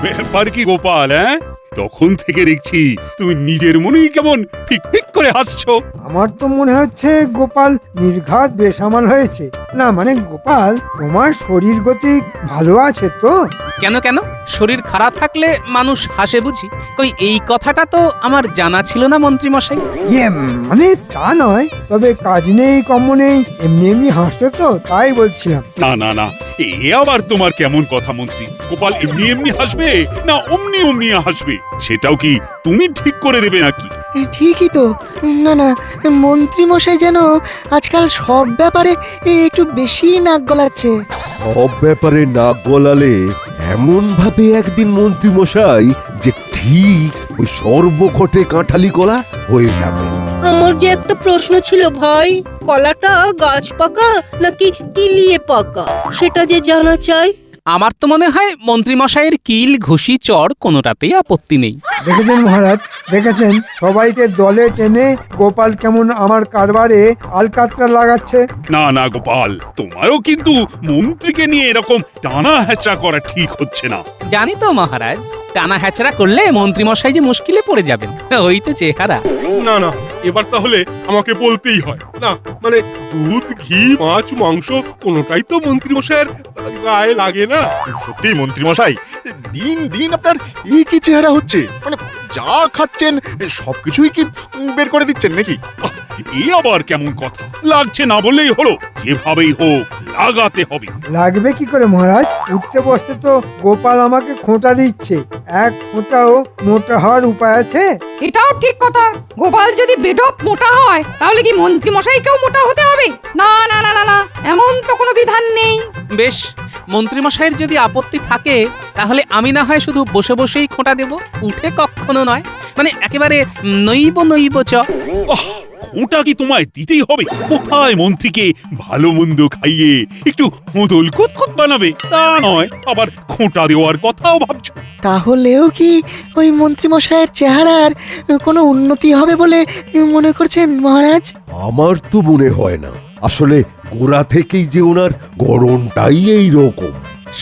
ব্যাপার কি গোপাল? তখন থেকে দেখছি তুমি নিজের মনেই কেমন ফিক ফিক করে হাসছো। আমার তো মনে হচ্ছে গোপাল নির্ঘাত বেসামাল হয়েছে। না মানে গোপাল, তোমার শরীর গতি ভালো আছে তো? কেন কেন, শরীর খারাপ থাকলে মানুষ হাসে বুঝি? কই এই কথাটা তো আমার জানা ছিল না মন্ত্রী মশাই। মানে তা নয়, তবে কাজ নেই কম্ম নেই এমনি এমনি হাসছো তো, তাই বলছিলাম। না না না, এ আবার তোমার কেমন কথা মন্ত্রী? গোপাল এমনি এমনি হাসবে না অমনি অমনি হাসবে, সেটাও কি তুমি ঠিক করে দেবে নাকি? ঠিকই তো। না না, মন্ত্রী মশাই যেন আজকাল সব ব্যাপারে একটু বেশি নাক গলাচ্ছে। সব ব্যাপারে নাক গলালে এমন ভাবে একদিন মন্ত্রী মশাই যে ঠিক ওই সর্বঘটে কাঁঠালি কলা হয়ে যাবে। আমার যে একটা প্রশ্ন ছিল ভাই, কলাটা গাছ পাকা নাকি কিলিয়ে পাকা সেটা যে জানা চাই। আমার তো মনে হয় মন্ত্রী মশাইয়ের কিল ঘুষি চড় কোনোটাতেই আপত্তি নেই। দেখেছেন মহারাজ, দেখেছেন সবাইকে দলে টেনে গোপাল কেমন আমার কারবারে আলকাতরা লাগাচ্ছে। না না গোপাল, তোমারও কিন্তু মন্ত্রীকে নিয়ে এরকম টানা হ্যাচড়া করা ঠিক হচ্ছে না। জানি তো মহারাজ, টানা হ্যাচড়া করলে মন্ত্রী মশাই যে মুশকিলে পড়ে যাবেন, ওই তো চেহারা। না না, এবার তাহলে আমাকে বলতেই হয়। না মানে দুধ ঘি মাছ মাংস কোনোটাই তো মন্ত্রী মশাইয়ের গায়ে লাগে না। সত্যি মন্ত্রী মশাই, দিন দিন আপনার এই কি চেহারা হচ্ছে? মানে যা খাচ্ছেন সবকিছুই কি বের করে দিচ্ছেন নাকি? এ আবার কেমন কথা? লাগছে না বললেই হলো, যেভাবেই হোক লাগাতে হবে। লাগবে কি করে মহারাজ? উঠতে বসতে তো গোপাল আমাকে খোঁটা দিচ্ছে। এক খোঁটাও মোটা হওয়ার উপায় আছে? এটাও ঠিক কথা। গোপাল যদি বেঢপ মোটা হয় তাহলে কি মন্ত্রী মশাইকেও মোটা হতে হবে? না না না না না, এমন তো কোনো বিধান নেই। বেশ, মন্ত্রী মশাইয়ের যদি আপত্তি থাকে তাহলে আমি না হয় শুধু বসে বসেই খোঁটা দেব, উঠে কখনো নয়। মানে একেবারে নইব নইব চ। খোঁটা কি তোমায় দিতেই হবে? কোথায় মন্ত্রীকে ভালো মন্দ খাইয়ে একটু হোঁদল কুতকুত বানাবে, তা নয় আবার খোঁটা দেওয়ার কথাও ভাবছো। তাহলেও কি ওই মন্ত্রী মশাইয়ের চেহারার কোনো উন্নতি হবে বলে মনে করছেন মহারাজ? আমার তো মনে হয় না। আসলে গোড়া থেকেই যে ওনার গড়নটাই এই রকম।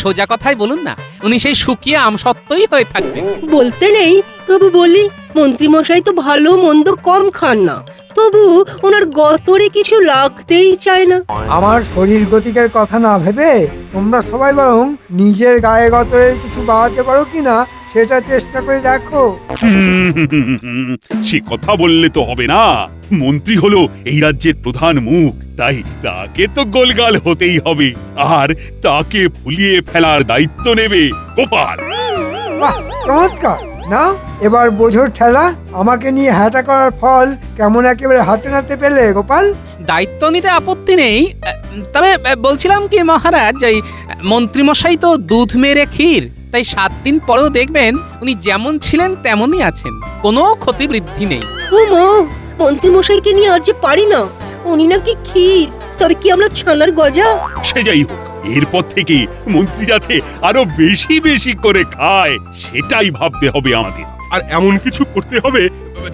সোজা কথাই বলুন না, উনি সেই শুকিয়ে আমসত্ত্বই হয়ে থাকবেন। বলতে নেই তবু বলি, মন্ত্রী মশাই তো ভালো মন্দ কম খান না, তবু ওনার গতরে কিছু লাগতেই চায় না। আমার শরীর গতিকের কথা না ভেবে তোমরা সবাই বরং নিজের গায়ে গতরের কিছু বাড়াতে পারো কিনা সেটা চেষ্টা করে দেখো। সে কথা বললে তো হবে না। মন্ত্রী হলো এই রাজ্যের প্রধান মুখ, তাই তাকে তো গোলগাল হতেই হবে, আর তাকে ফুলিয়ে ফেলার দায়িত্ব নেবে গোপাল। বাহ, চমৎকার! না এবার বোঝোর ঠেলা, আমাকে নিয়ে হ্যাটা করার ফল কেমন একেবারে হাতে নাতে পেলে গোপাল। দায়িত্ব নিতে আপত্তি নেই, তবে বলছিলাম কি মহারাজ, এই মন্ত্রী মশাই তো দুধ মেরে ক্ষীর, তাই 7 দিন পরেও দেখবেন উনি যেমন ছিলেন তেমনই আছেন, কোনো ক্ষতি বৃদ্ধি নেই। ও মা, মন্ত্রী মশাইকে নিয়ে আর যে পারি না। উনি নাকি ক্ষীর, তবে কি আমরা ছানার গজা? সে যাই হোক, এরপর থেকে মন্ত্রী যাতে আরো বেশি বেশি করে খায় সেটাই ভাবতে হবে আমাদের। আর এমন কিছু করতে হবে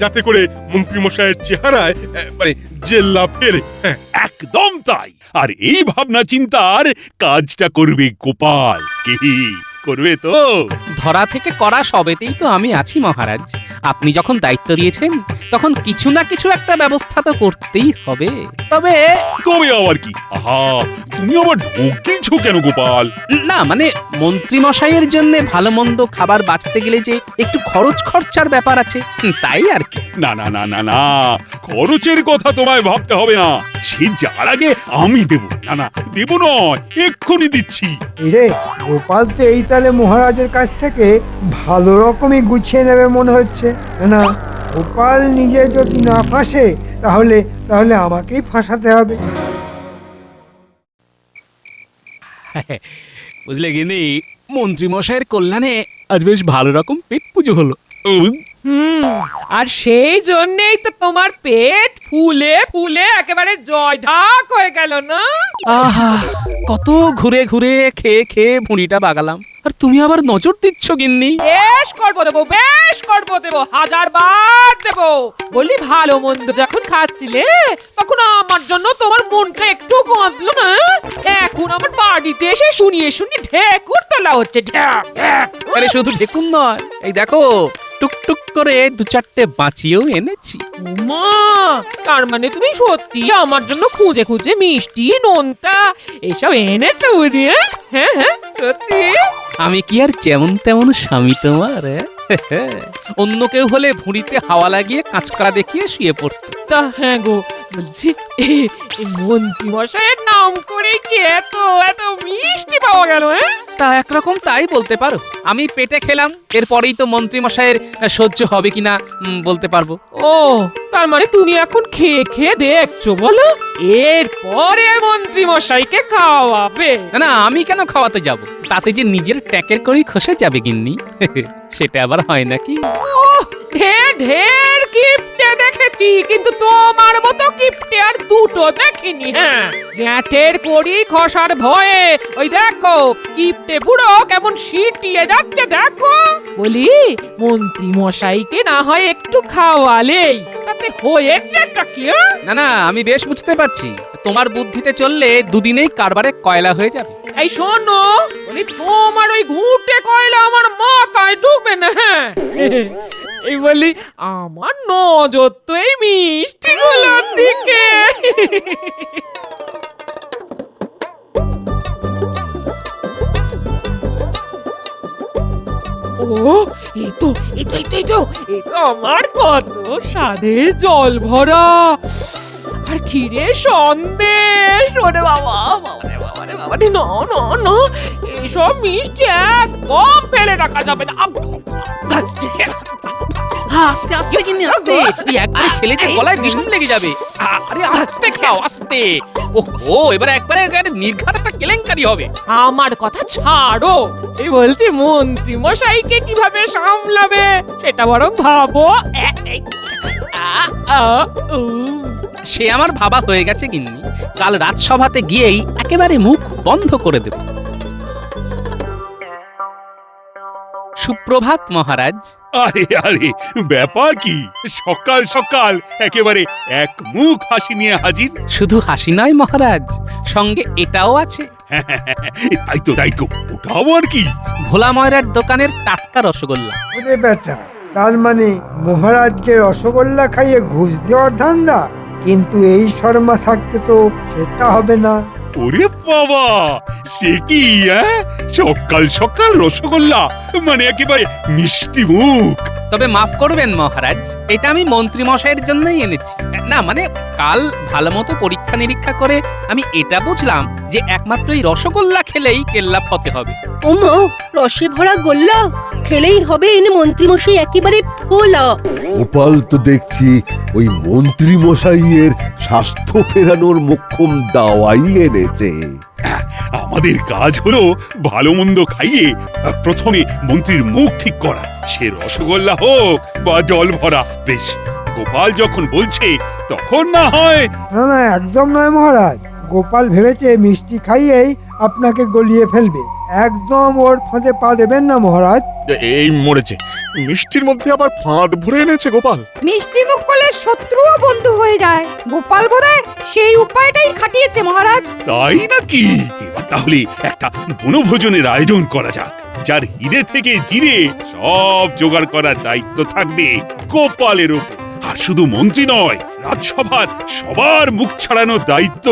যাতে করে মন্ত্রী মশাইয়ের চেহারায় মানে জেল্লা ফেরে। হ্যাঁ, একদম তাই। আর এই ভাবনা চিন্তার কাজটা করবে গোপাল। কি করবে তো? ধরা থেকে করা সবেতেই তো আমি আছি মহারাজ। আপনি যখন দায়িত্ব দিয়েছেন তখন কিছু না কিছু একটা ব্যবস্থা তো করতেই হবে। তবে আবার কি? আহা, তুমি আবার ঢোকিয়েছো কেন গোপাল? না মানে মন্ত্রী মশাইয়ের জন্য ভালো মন্দ খাবার বাঁচতে গেলে যে একটু খরচার ব্যাপার আছে, তাই আর কি। না না না না না, খরচের কথা তোমায় ভাবতে হবে না, সে যার আগে আমি দেব। না না, দেব নয়, এক্ষুনি দিচ্ছি। রে গোপাল তো এই তালে মহারাজের কাছ থেকে ভালো রকমই গুছিয়ে নেবে মনে হচ্ছে। না, গোপাল নিজে যদি না ফাঁসে তাহলে তাহলে আমাকেই ফাঁসাতে হবে। বুঝলে গিনি, মন্ত্রী মশাইয়ের কল্যাণে আজ বেশ ভালো রকম পেট পুজো হলো। আর সেই জন্যেই তো তোমার পেট ফুলে ফুলে একেবারে জয় ঢাক হয়ে গেল না? আহা কত ঘুরে ঘুরে খেয়ে খেয়ে ভুঁড়িটা বাগালাম, আর তুমি আবার নজর দিচ্ছ গিন্নি। বেশ করবো দেবো, বেশ করবো দেবো, 1000 বার দেবো। বলি ভালো মন্দ যখন খাচ্ছিলে তখন আমার জন্য তোমার মনটা একটু কাঁদলো না? এখন আমার বাড়িতে এসে শুনিয়ে শুনিয়ে ঢেকুর তোলা হচ্ছে, ঢ্যাক ঢ্যাক। আরে শুধু দেখুন নয়, এই দেখো টুকটুক করে 2-4টে বাঁচিয়েও এনেছি। মা, তার মানে তুমি সত্যি আমার জন্য খুঁজে খুঁজে মিষ্টি নোনতা এসব এনেছো বুঝি? হ্যাঁ হ্যাঁ সত্যি? আমি কি আর যেমন তেমন স্বামী তোমার? অন্য কেউ হলে ভুঁড়িতে হাওয়া লাগিয়ে কাঁচকড়া দেখিয়ে শুয়ে পড়তো। তা হ্যাঁ গো, বলছি এই মন্ত্রী মশাইয়ের নাম করে কি এত এত মিষ্টি পাওয়া গেল? তা একরকম তাই বলতে পারো। আমি পেটে খেলাম, এরপরেই তো মন্ত্রী মশাইয়ের সহ্য হবে কিনা বলতে পারবো। ও, তার মানে তুমি এখন খেয়ে খেয়ে দেখছো বলো? এরপরে মন্ত্রী মশাইকে খাওয়াবে? না না, আমি কেন খাওয়াতে যাব? তাতে যে নিজের ট্যাকের করেই খসে যাবে গিন্নি। সেটা আবার হয় নাকি? ঢের ঢের কিপটে দেখেছি, কিন্তু তোমার মতো কিপটে আর দুটো দেখিনি। হ্যাঁ, গ্যাঁটের কড়ি খসার ভয়ে ওই দেখো কিপটে বুড়ো কেমন সিটিয়ে যাচ্ছে দেখো। বলি মন্ত্রী মশাইকে না হয় একটু খাওয়ালেই তাতে হয়েছেটা কি? না না, আমি বেশ বুঝতে পারছি, তোমার বুদ্ধিতে চললে দুদিনেই কারবারে কয়লা হয়ে যাবে। এই শোনো, বলি তোমার ওই ঘুঁটে কয়লা আমার মাথায় ঢুকবে না। হ্যাঁ, এই বলি আমার নজর তো এই মিষ্টিগুলোর দিকে। ও, এই তো এই তো এই তো এই তো এই তো আমার কত স্বাদের জল ভরা আর ক্ষীরের সন্দেশ। ওরে বাবা, বাবারে বাবারে বাবারে, না না না, এইসব মিষ্টি একদম ফেলে রাখা যাবে না। আস্তে আস্তে গিন্নি, আস্তে। এই একবারে খেলে যে গলায় বিষম লেগে যাবে। আরে আস্তে খাও, আস্তে। ওহো, এবার একবারে নির্ঘাত একটা কেলেঙ্কারি হবে। আমার কথা ছাড়ো, এই বলছি মন্ত্রী মশাইকে কিভাবে সামলাবে সেটা বরং ভাবো। সে আমার ভাবা হয়ে গেছে গিন্নি, কাল রাজসভাতে গিয়েই একেবারে মুখ বন্ধ করে দেব। সুপ্রভাত মহারাজ। আরে আরে, ব্যাপার কি? সকাল সকাল একেবারে এক মুখ হাসি নিয়ে হাজির। শুধু হাসি নয় মহারাজ, সঙ্গে এটাও আছে। তাই তো, ওটা আবার কি? ভোলা ময়রার দোকানের টাটকা রসগোল্লা। ওরে বেটা, তার মানে মহারাজকে রসগোল্লা খাইয়ে ঘুষ দেওয়ার ধান্দা? কিন্তু এই শর্মা থাকতে তো সেটা হবে না। ওরে বাবা, সে কি? সকাল সকাল রসগোল্লা, মানে একেবারে মিষ্টি মুখ। তবে মাফ করবেন মহারাজ, এটা আমি মন্ত্রী মশাইয়ের জন্যই এনেছি। না মানে কাল ভালো মতো পরীক্ষা নিরীক্ষা করে আমি এটা বুঝলাম যে একমাত্র এই রসগোল্লা খেলেই কেল্লা ফতে হবে। ওমা, রসে ভরা গোল্লা খেলেই হবে এনে মন্ত্রী মশাই একেবারে ফোলা। গোপাল তো দেখছি ওই মন্ত্রী মশাইয়ের স্বাস্থ্য ফেরানোর মোক্ষম দাওয়াই এনেছে। আমাদের কাজ হলো ভালো মন্দ খাইয়ে প্রথমে মন্ত্রীর মুখ ঠিক করা, সে রসগোল্লা হোক বা জল ভরা। বেশ, গোপাল যখন বলছে তখন না হয়। না না, একদম নয় মহারাজ। গোপাল ভেবেছে মিষ্টি খাইয়েই আপনাকে গলিয়ে ফেলবে। একদম ওর ফাঁদে পা দেবেন না মহারাজ। এই মরেছে, মিষ্টির মধ্যে আবার ফাঁদ ভরে এনেছে গোপাল। মিষ্টি মুখ করলে শত্রুও বন্ধু হয়ে যায়। গোপাল বোধহয় সেই উপায়টাই খাটিয়েছে মহারাজ। তাই নাকি? এবার তাহলে একটা বনভোজনের আয়োজন করা যাক, যার হিরে থেকে জিরে সব জোগাড় করার দায়িত্ব থাকবে গোপালের উপর। আর শুধু মন্ত্রী নয়, রাজসভার সবার মুখ ছাড়ানোর দায়িত্ব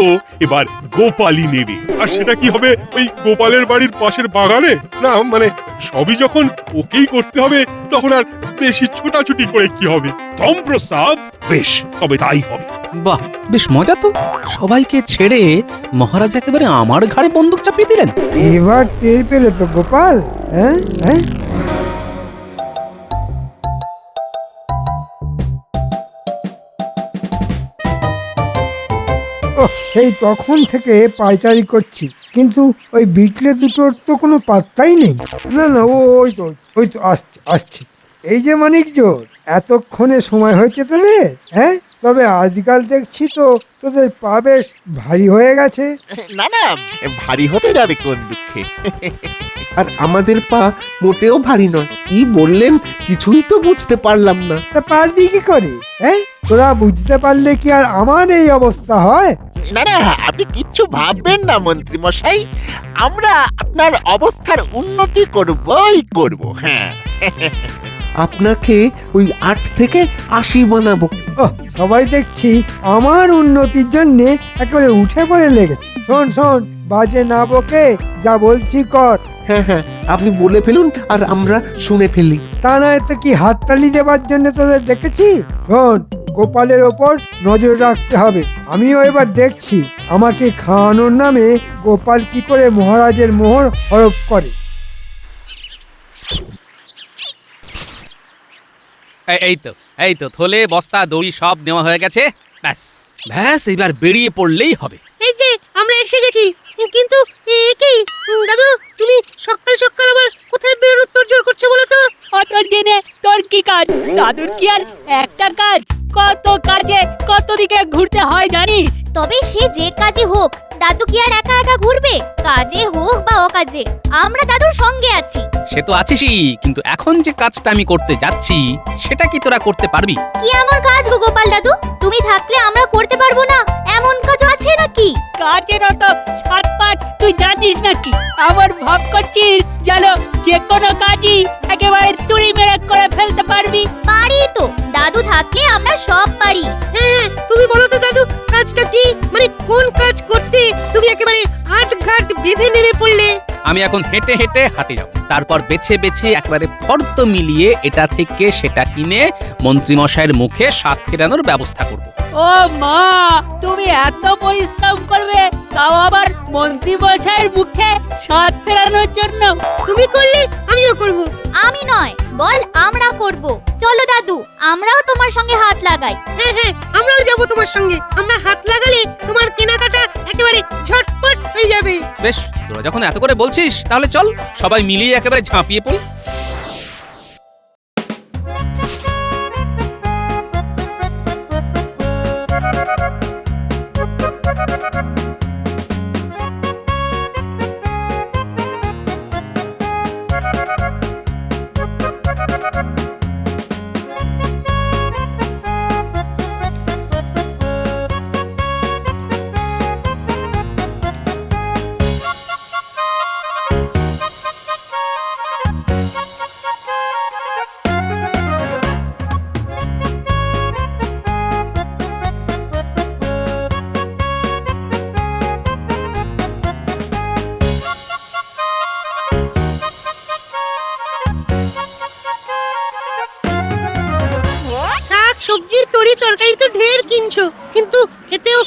এবার গোপালই নেবে। আর সেটা কি হবে ওই গোপালের বাড়ির পাশের বাগানে? না মানে সবই যখন ওকেই করতে হবে, তখন আর বেশি ছোটাছুটি করে কি হবে? তম প্রস্তাব, বেশ, তবে তাই হবে। বাহ, বেশ মজা তো। সবাইকে ছেড়ে মহারাজ একেবারে আমার ঘাড়ে বন্দুক চাপিয়ে দিলেন। এবার টের পেলে তো গোপাল? হ্যাঁ হ্যাঁ, সেই তখন থেকে পায়চারি করছি, কিন্তু ওই বিটলে দুটোর তো কোনো পাত্তাই নেই। না না, ওই তো আসছে। এই যে মানিক জোর, এতক্ষণে সময় হয়েছে তোদের? হ্যাঁ, তবে আজকাল দেখছি তো তোদের পা বেশ ভারী হয়ে গেছে। না না, ভারী হতে যাবে কোন দুঃখে। আর আমাদের পা মোটেও ভারী নয়। কি বললেন কিছুই তো বুঝতে পারলাম না। তা পারবি কি করে? হ্যাঁ, তোরা বুঝতে পারলে কি আর আমার এই অবস্থা হয়? না না, আপনি কিচ্ছু ভাববেন না মন্ত্রী মশাই, আমরা আপনার অবস্থার উন্নতি করবই করব। হ্যাঁ, আপনাকে ওই 8 থেকে 80 বানাবো। ওহ, সবাই দেখছি আমার উন্নতির জন্য একেবারে উঠে পড়ে লেগেছে। শোন শোন, বাজে না বকে যা বলছি কর। হ্যাঁ হ্যাঁ, আপনি বলে ফেলুন আর আমরা শুনে ফেলি। তা নয় তো কি হাততালি দেবার জন্য তোদের ডেকেছি? শোন, গোপালের ওপর নজর রাখতে হবে। আমিও এবার দেখছি আমাকে খাওয়ানোর নামে গোপাল কি করে মহারাজের মোহর হরপ করে। এই তো থলে বস্তা দড়ি সব নেওয়া হয়ে গেছে। ব্যাস ব্যাস, এবার বেরিয়ে পড়লেই হবে। এই যে আমরা এসে গেছি, কিন্তু কি দাদু, তুমি সকাল সকাল আবার কোথায় বেরোনোর তোড়জোড় করছো বলো তো? অত জেনে তোর কি কাজ? দাদুর কি আর একটা কাজ? কত কাজে কত দিকে ঘুরতে হয় জানিস? তবে সে যে কাজই হোক, দাদু কি আর একা একা ঘুরবে? কাজে হোক বা অকাজে, আমরা দাদুর সঙ্গে আছি। সে তো আছিসই, কিন্তু এখন যে কাজটা আমি করতে যাচ্ছি সেটা কি তোরা করতে পারবি? কি এমন কাজ গো গোপাল দাদু? তুমি থাকলে আমরা করতে পারবো না এমন কাজ আছে নাকি? কাজের অত 7-5 তুই জানিস নাকি? আবার ভাব করছিস যেন যে কোনো কাজই একেবারে তুড়ি মেরে করে ফেলতে পারবি? পারি তো, দাদু থাকলে আমরা সব পারি। হ্যাঁ, তুমি বলো তো দাদু, কাজটা কি? মানে কোন কাজ করতে তুমি একেবারে আটঘাট বেঁধে নেমে পড়লে? আমি এখন হেঁটে হেঁটে হাঁটে যাব, তারপর বেছে বেছে একবারে ফর্দ মিলিয়ে এটা থেকে সেটা কিনে মন্ত্রী মশাইয়ের মুখে স্বাদ ফেরানোর ব্যবস্থা করব। ও মা, তুমি এত পরিশ্রম করবে, তাও আবার মন্ত্রী মশাইয়ের মুখে স্বাদ ফেরানোর জন্য? তুমি করলে আমিও করব। আমি নয়, বল আমরা করব। চলো দাদু, আমরাও তোমার সঙ্গে হাত লাগাই। হ্যাঁ হ্যাঁ, আমরাও যাব তোমার সঙ্গে। আমরা হাত লাগালে তোমার কেনাকাটা একেবারে ঝটপট হয়ে যাবে। বেশ, তোরা যখন এত করে বলছিস তাহলে চল সবাই মিলিয়ে একেবারে ঝাঁপিয়ে পড়ি। শাক সবজি তরি তরকারি তো ঢের কিনছো, কিন্তু এতেও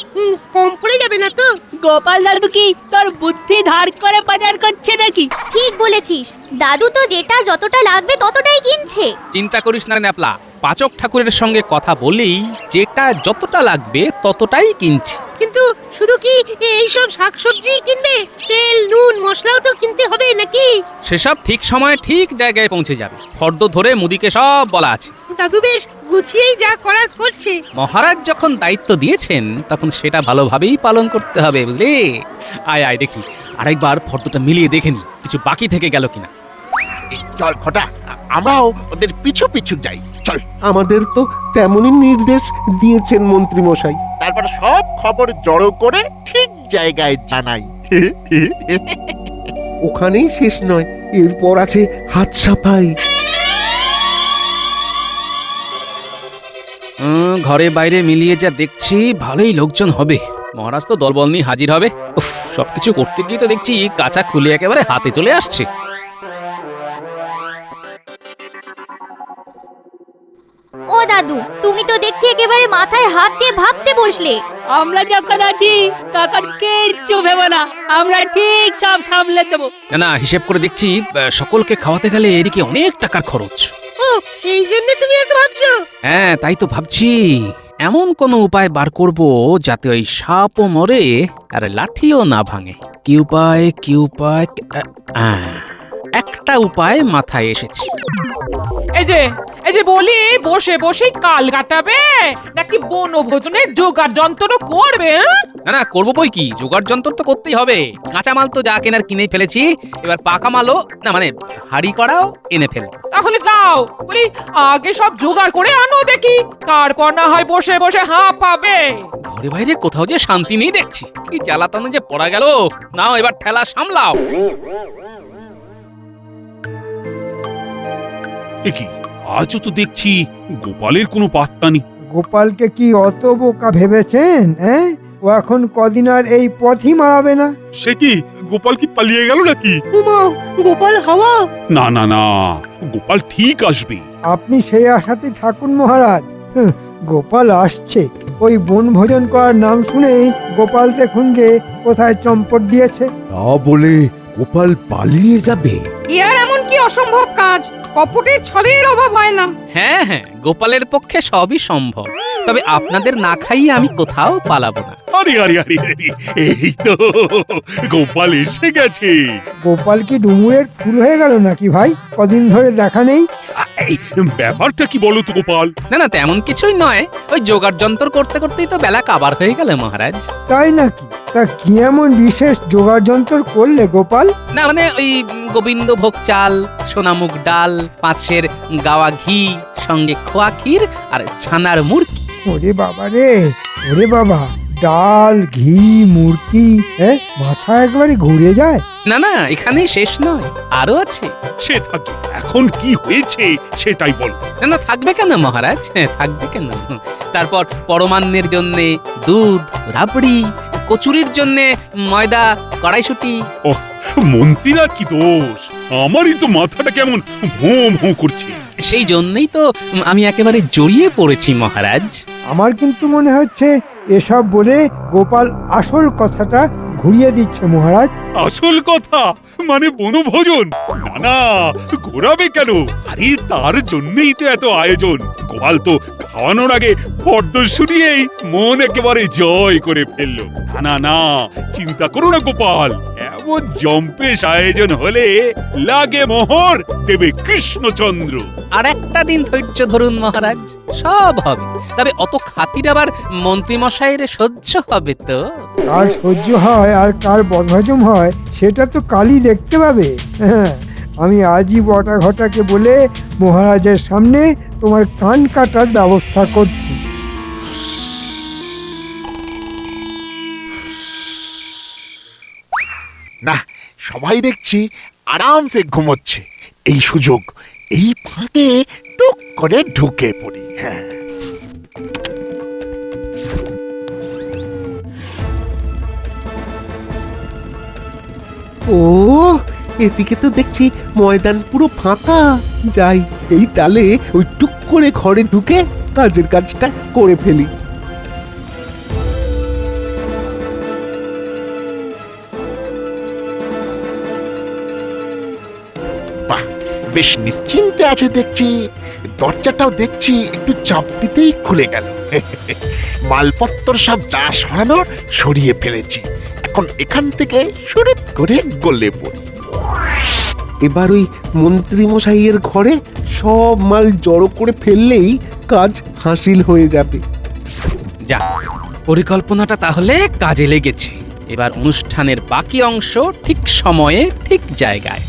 কম পড়ে যাবে না তো? গোপাল দাদু কি তোর বুদ্ধি ধার করে বাজার করছে নাকি? ঠিক বলেছিস, দাদু তো যেটা যতটা লাগবে ততটাই কিনছে। চিন্তা করিস না রে ন্যাপলা, পাচক ঠাকুরের সঙ্গে কথা বলেই যেটা যতটা লাগবে ততটাই কিনছি। কিন্তু শুধু কি এইসব শাকসবজি কিনবে? তেল নুন মশলাও তো কিনতে হবে নাকি? সেসব ঠিক সময়ে ঠিক জায়গায় পৌঁছে যাবে। ফর্দ ধরে মুদিকে সব বলা আছে। দাদু বেশ গুছিয়েই যা করার করছে। মহারাজ যখন দায়িত্ব দিয়েছেন তখন সেটা ভালোভাবেই পালন করতে হবে, বুঝলি? আয় আয় দেখি, আরেকবার ফর্দটা মিলিয়ে দেখে নি কিছু বাকি থেকে গেল কিনা। চল ঘটা, আমরাও ওদের পিছু পিছু যাই। চল, আমাদের তো তেমনই নির্দেশ দিয়েছেন মন্ত্রী মশাই। তারপর সব খবর জড়ো করে ঠিক জায়গায় জানাই। ওখানেই শেষ নয়, এরপর আছে হাত সাফাই। ঘরে বাইরে মিলিয়ে যা দেখছি ভালোই লোকজন হবে। মহারাজ তো দলবল নিয়ে হাজির হবে। উফ, সবকিছু করতে গিয়ে তো দেখছি কাঁচা খুলে একেবারে হাতে চলে আসছে। ও দাদু, তুমি তো দেখছি একেবারে মাথায় হাত দিয়ে ভাবতে বসলে। আমরা যখন আছি তখন কিচ্ছু ভেবো না, আমরা ঠিক সব সামলে দেবো। না না, হিসেব করে দেখছি সকলকে খাওয়াতে গেলে এদিকে অনেক টাকার খরচ। ও, সেই জন্য তুমি এত ভাবছো? হ্যাঁ, তাই তো ভাবছি এমন কোন উপায় বার করব যাতে ওই সাপও মরে আর লাঠিও না ভাঙে। কি উপায় কি উপায়? একটা উপায় মাথায় এসেছে। এই যে বলি বসে বসেই কাল কাটাবে নাকি বনভোজনের জোগাড় যন্ত্র করবে? না না, করবো বই কি, জোগাড় যন্ত্র তো করতেই হবে। কাঁচামাল তো যা কেনার কিনেই ফেলেছি, এবার পাকা মালও না মানে হাড়ি করাও এনে ফেল। তাহলে যাও বলি আগে সব জোগাড় করে আনো দেখি, তারপর না হয় বসে বসে হাঁপাবে। ঘরে বাইরে কোথাও যে শান্তি নেই দেখছি, কি জ্বালাতনে যে পড়া গেল। নাও এবার ঠেলা সামলাও। এ কি, আজও তো দেখছি গোপালের কোনো পাত্তা নেই। গোপালকে কি অত বোকা ভেবেছেন? হ্যাঁ, ও এখন কদিন আর এই পথই মারাবে না। সে কি গোপাল কি পালিয়ে গেল নাকি? উমা, গোপাল হাওয়া। না না না, গোপাল ঠিক আসবে। আপনি সেই আশাতে থাকুন মহারাজ। গোপাল আসছে। ওই বনভোজন করার নাম শুনেই গোপাল দেখুন গে কোথায় চম্পট দিয়েছে। তা বলে গোপাল পালিয়ে যাবে? ইয়ার এমন কি অসম্ভব কাজ? কপটের ছলের অভাব হয় না। হ্যাঁ হ্যাঁ, গোপালের পক্ষে সবই সম্ভব, তবে আপনাদের না খাইয়ে আমি কোথাও পালাবো না। আরে আরে আরে আরে, এই তো গোপাল এসে গেছে। গোপাল কি ডুমুরের ফুল হয়ে গেল নাকি ভাই? কদিন ধরে দেখা নেই। এই, ব্যাপারটা কি বলো তো গোপাল? না না, তেমন কিছুই নয়, ওই জোগাড় যন্ত্র করতে করতেই তো বেলা কাবার হয়ে গেল মহারাজ। তাই নাকি? তা কি এমন বিশেষ জোগাড় যন্ত্র করলে গোপাল? না মানে ওই গোবিন্দ ভোগ চাল, সোনামুগ ডাল, 5 গাওয়া ঘি, সঙ্গে খোয়া ক্ষীর আর ছানার মুরকি। ওরে বাবা রে, ওরে বাবা, ডাল, ঘি, মুরকি, মাথা একবারে ঘুরে যায়। না না, এখানেই শেষ নয়, আরো আছে। সে থাকে, এখন কি হয়েছে সেটাই বল। না না, থাকবে কেন মহারাজ, থাকবে কেন। তারপর পরমান্নের জন্য দুধ, রাবড়ি, কচুরির জন্য ময়দা, কড়াইশুটি। ও, মন্ত্রীরা কি দোষ? আমারই তো মাথাটা কেমন ভোঁ ভোঁ করছে। সেই জন্যই তো আমি একেবারে জড়িয়ে পড়েছি মহারাজ। আমার কিন্তু মনে হচ্ছে এসব বলে গোপাল আসল কথাটা ঘুরিয়ে দিচ্ছে মহারাজ। আসল কথা মানে বনভোজন? না না, ঘোরাবে কেন? আরে তার জন্যই তো এত আয়োজন। গোপাল তো খাওয়ানোর আগে ফর্দ শুনিয়েই মন একেবারে জয় করে ফেললো। না না না, চিন্তা করো না গোপাল, এমন জম্পেশ আয়োজন হলে লাগে মোহর, দেবে কৃষ্ণচন্দ্র। আর একটা দিন ধৈর্য ধরুন মহারাজ, সব হবে। তবে অত খাতির আবার মন্ত্রী মশাইয়ের সহ্য হবে তো? কার সহ্য হয় আর কার বদহজম হয় সেটা তো কালই দেখতে পাবে। হ্যাঁ, আমি আজই বটা ঘটাকে বলে মহারাজের সামনে তোমার কান কাটার ব্যবস্থা করছি। না, সবাই দেখছি আরামসে ঘুমোচ্ছে। এই সুযোগ, এই ফাঁকে টুক করে ঢুকে পড়ি। হ্যাঁ, ও, এদিকে তো দেখছি ময়দান পুরো ফাঁকা। যাই, এই তালে ওই টুক করে ঘরে ঢুকে কাজের কাজটা করে ফেলি। বাহ, বেশ নিশ্চিন্তে আছে দেখছি। দরজাটাও দেখছি একটু চাপ দিতেই খুলে গেল। মালপত্র সব যা সরানোর সরিয়ে ফেলেছি। এখন এখান থেকে শুরু করে গলে পড়ি। এবার ওই মন্ত্রী মশাইয়ের ঘরে সব মাল জড়ো করে ফেললেই কাজ হাসিল হয়ে যাবে। যা, পরিকল্পনাটা তাহলে কাজে লেগেছে। এবার অনুষ্ঠানের বাকি অংশ ঠিক সময়ে ঠিক জায়গায়।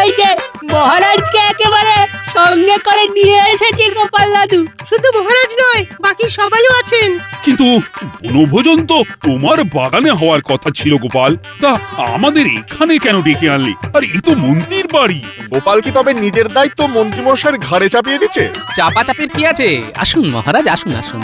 এই যে মহারাজকে একেবারে সঙ্গে করে নিয়ে এসেছি গোপাল দাদু। শুধু মহারাজ নয়, বাকি সবাইও আছেন। কিন্তু বনভোজন তো তোমার বাগানে হওয়ার কথা ছিল গোপাল, তা আমাদের এখানে কেন ডেকে আনলি? আর এই তো মন্ত্রীর বাড়ি। গোপাল কি তবে নিজের দায়িত্ব মন্ত্রীমশাইয়ের ঘাড়ে চাপিয়ে দিচ্ছে? চাপাচাপির কি আছে? আসুন মহারাজ, আসুন আসুন,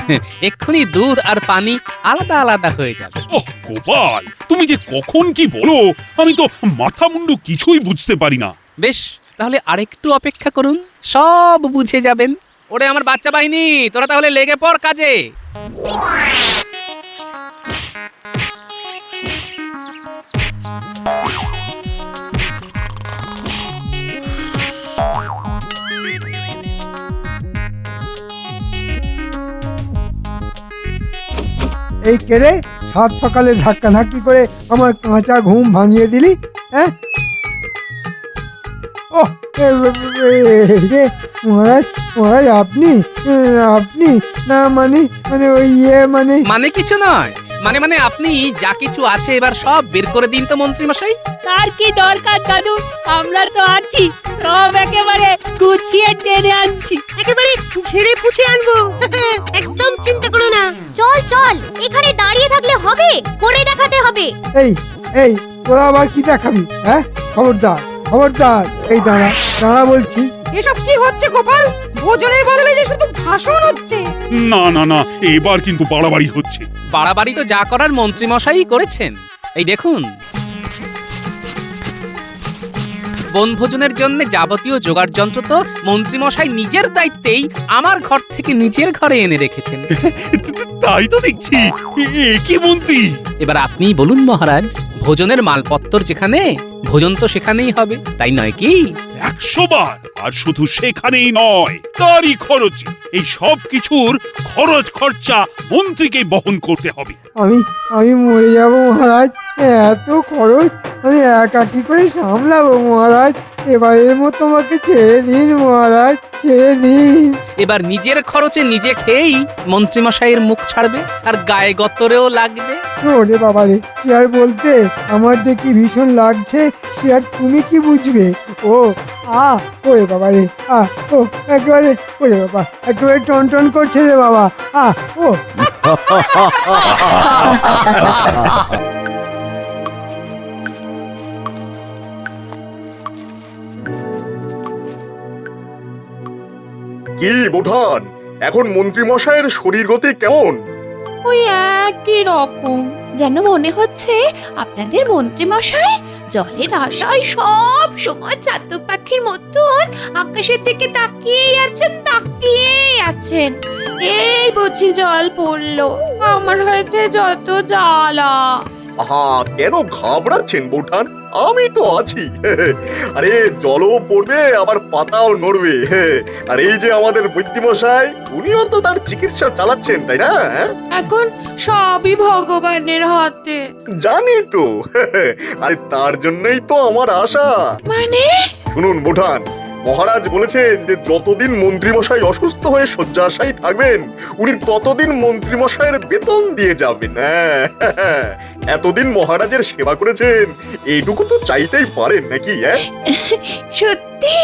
এক্ষুনি দুধ আর পানি আলাদা আলাদা হয়ে যাবে। ওহ গোপাল, তুমি যে কখন কি বলো আমি তো মাথা মুন্ডু কিছুই বুঝতে পারি না। বেশ, তাহলে আরেকটু অপেক্ষা করুন, সব বুঝে যাবেন। ওরে আমার বাচ্চা বাহিনী, তোরা তাহলে লেগে পড় কাজে। এই কেড়ে সাত সকালে ধাক্কাধাক্কি করে আমার কাঁচা ঘুম ভাঙিয়ে দিলি, হ্যাঁ? ও রে মহারাজ, মহারাজ আপনি আপনি না মানে মানে ওই মানে মানে কিছু নয়, মানে মানে আপনি যা কিছু আছে এবার সব বের করে দিন তো মন্ত্রী মশাই। তার কি দরকার দাদু, আমরা তো আছি, সব একেবারে গুছিয়ে টেনে আনছি। একেবারে ঝেড়ে পুছে আনবো, একদম চিন্তা করো না। চল চল, এখানে দাঁড়িয়ে থাকলে হবে, করে দেখাতে হবে। এই এই তোরা আবার কি দেখাবি, হ্যাঁ? খবরদার খবরদার, এই দাঁড়া দাঁড়া বলছি। এসব কি হচ্ছে গোপাল? ভোজনের বদলে যে শুধু ভাষণ হচ্ছে। না না না, এবার কিন্তু বাড়াবাড়ি হচ্ছে। বাড়াবাড়ি তো যা করার মন্ত্রী মশাই করেছেন। এই দেখুন, বনভোজনের জন্য যাবতীয় জোগাড় যন্ত্র তো মন্ত্রী মশাই নিজের দায়িত্বেই আমার ঘর থেকে নিজের ঘরে এনে রেখেছেন। তাই তো দেখছি, কি মন্ত্রী! এবার আপনি বলুন মহারাজ, ভোজনের মালপত্তর যেখানে, ভোজন তো সেখানেই হবে, তাই নয় কি? 100 বার। আর শুধু সেখানেই নয়, তারই খরচে। এই সব কিছুর খরচ খরচা মন্ত্রীকে বহন করতে হবে। আমি আমি মরে যাব মহারাজ, এত খরচ আমি একা কি করে সামলাবো মহারাজ? এবারের মতো আমাকে ছেড়ে দিন মহারাজ, ছেড়ে দিন। এবার নিজের খরচে নিজে খেয়েই মন্ত্রী মশাইয়ের মুখ ছাড়বে, আর গায়ে গতরেও লাগবে। ওরে বাবা রে, কি আর বলতে, আমার যে কি ভীষণ লাগছে সে আর তুমি কি বুঝবে। ও ওরে বাবা রে, ও একেবারে, ওরে বাবা একেবারে টন টন করছে রে বাবা, ও কি বোঠান, এখন মন্ত্রী মশাইয়ের শরীর গতি কেমন? ওই একই রকম, যেন মনে হচ্ছে আপনাদের মন্ত্রী মশাই জলের আশায় সব সময় চাতক পাখির মতন আকাশের দিকে তাকিয়েই আছেন। এই বুঝি জল পড়লো, আমার হয়েছে যত জ্বালা। আহা, কেন ঘাবড়াচ্ছেন বোঠান? আমি তো আছি। আরে জলও পড়বে, আবার পাতাও নড়বে। আর এই যে আমাদের বৈদ্যমশাই, উনিও তো তার চিকিৎসা চালাচ্ছেন, তাই না? এখন সবই ভগবানের হাতে। জানি তো। আরে তার জন্যই তো আমার আশা। মানে শুনুন বোঠান, মহারাজ বলেছেন যে যতদিন মন্ত্রীমশাই অসুস্থ হয়ে শয্যাশায়ী থাকবেন, উনি ততদিন মন্ত্রীমশাইয়ের বেতন দিয়ে যাবেন। এতদিন মহারাজের সেবা করেছেন, এইটুকু তো চাইতেই পারেন নাকি? সত্যি?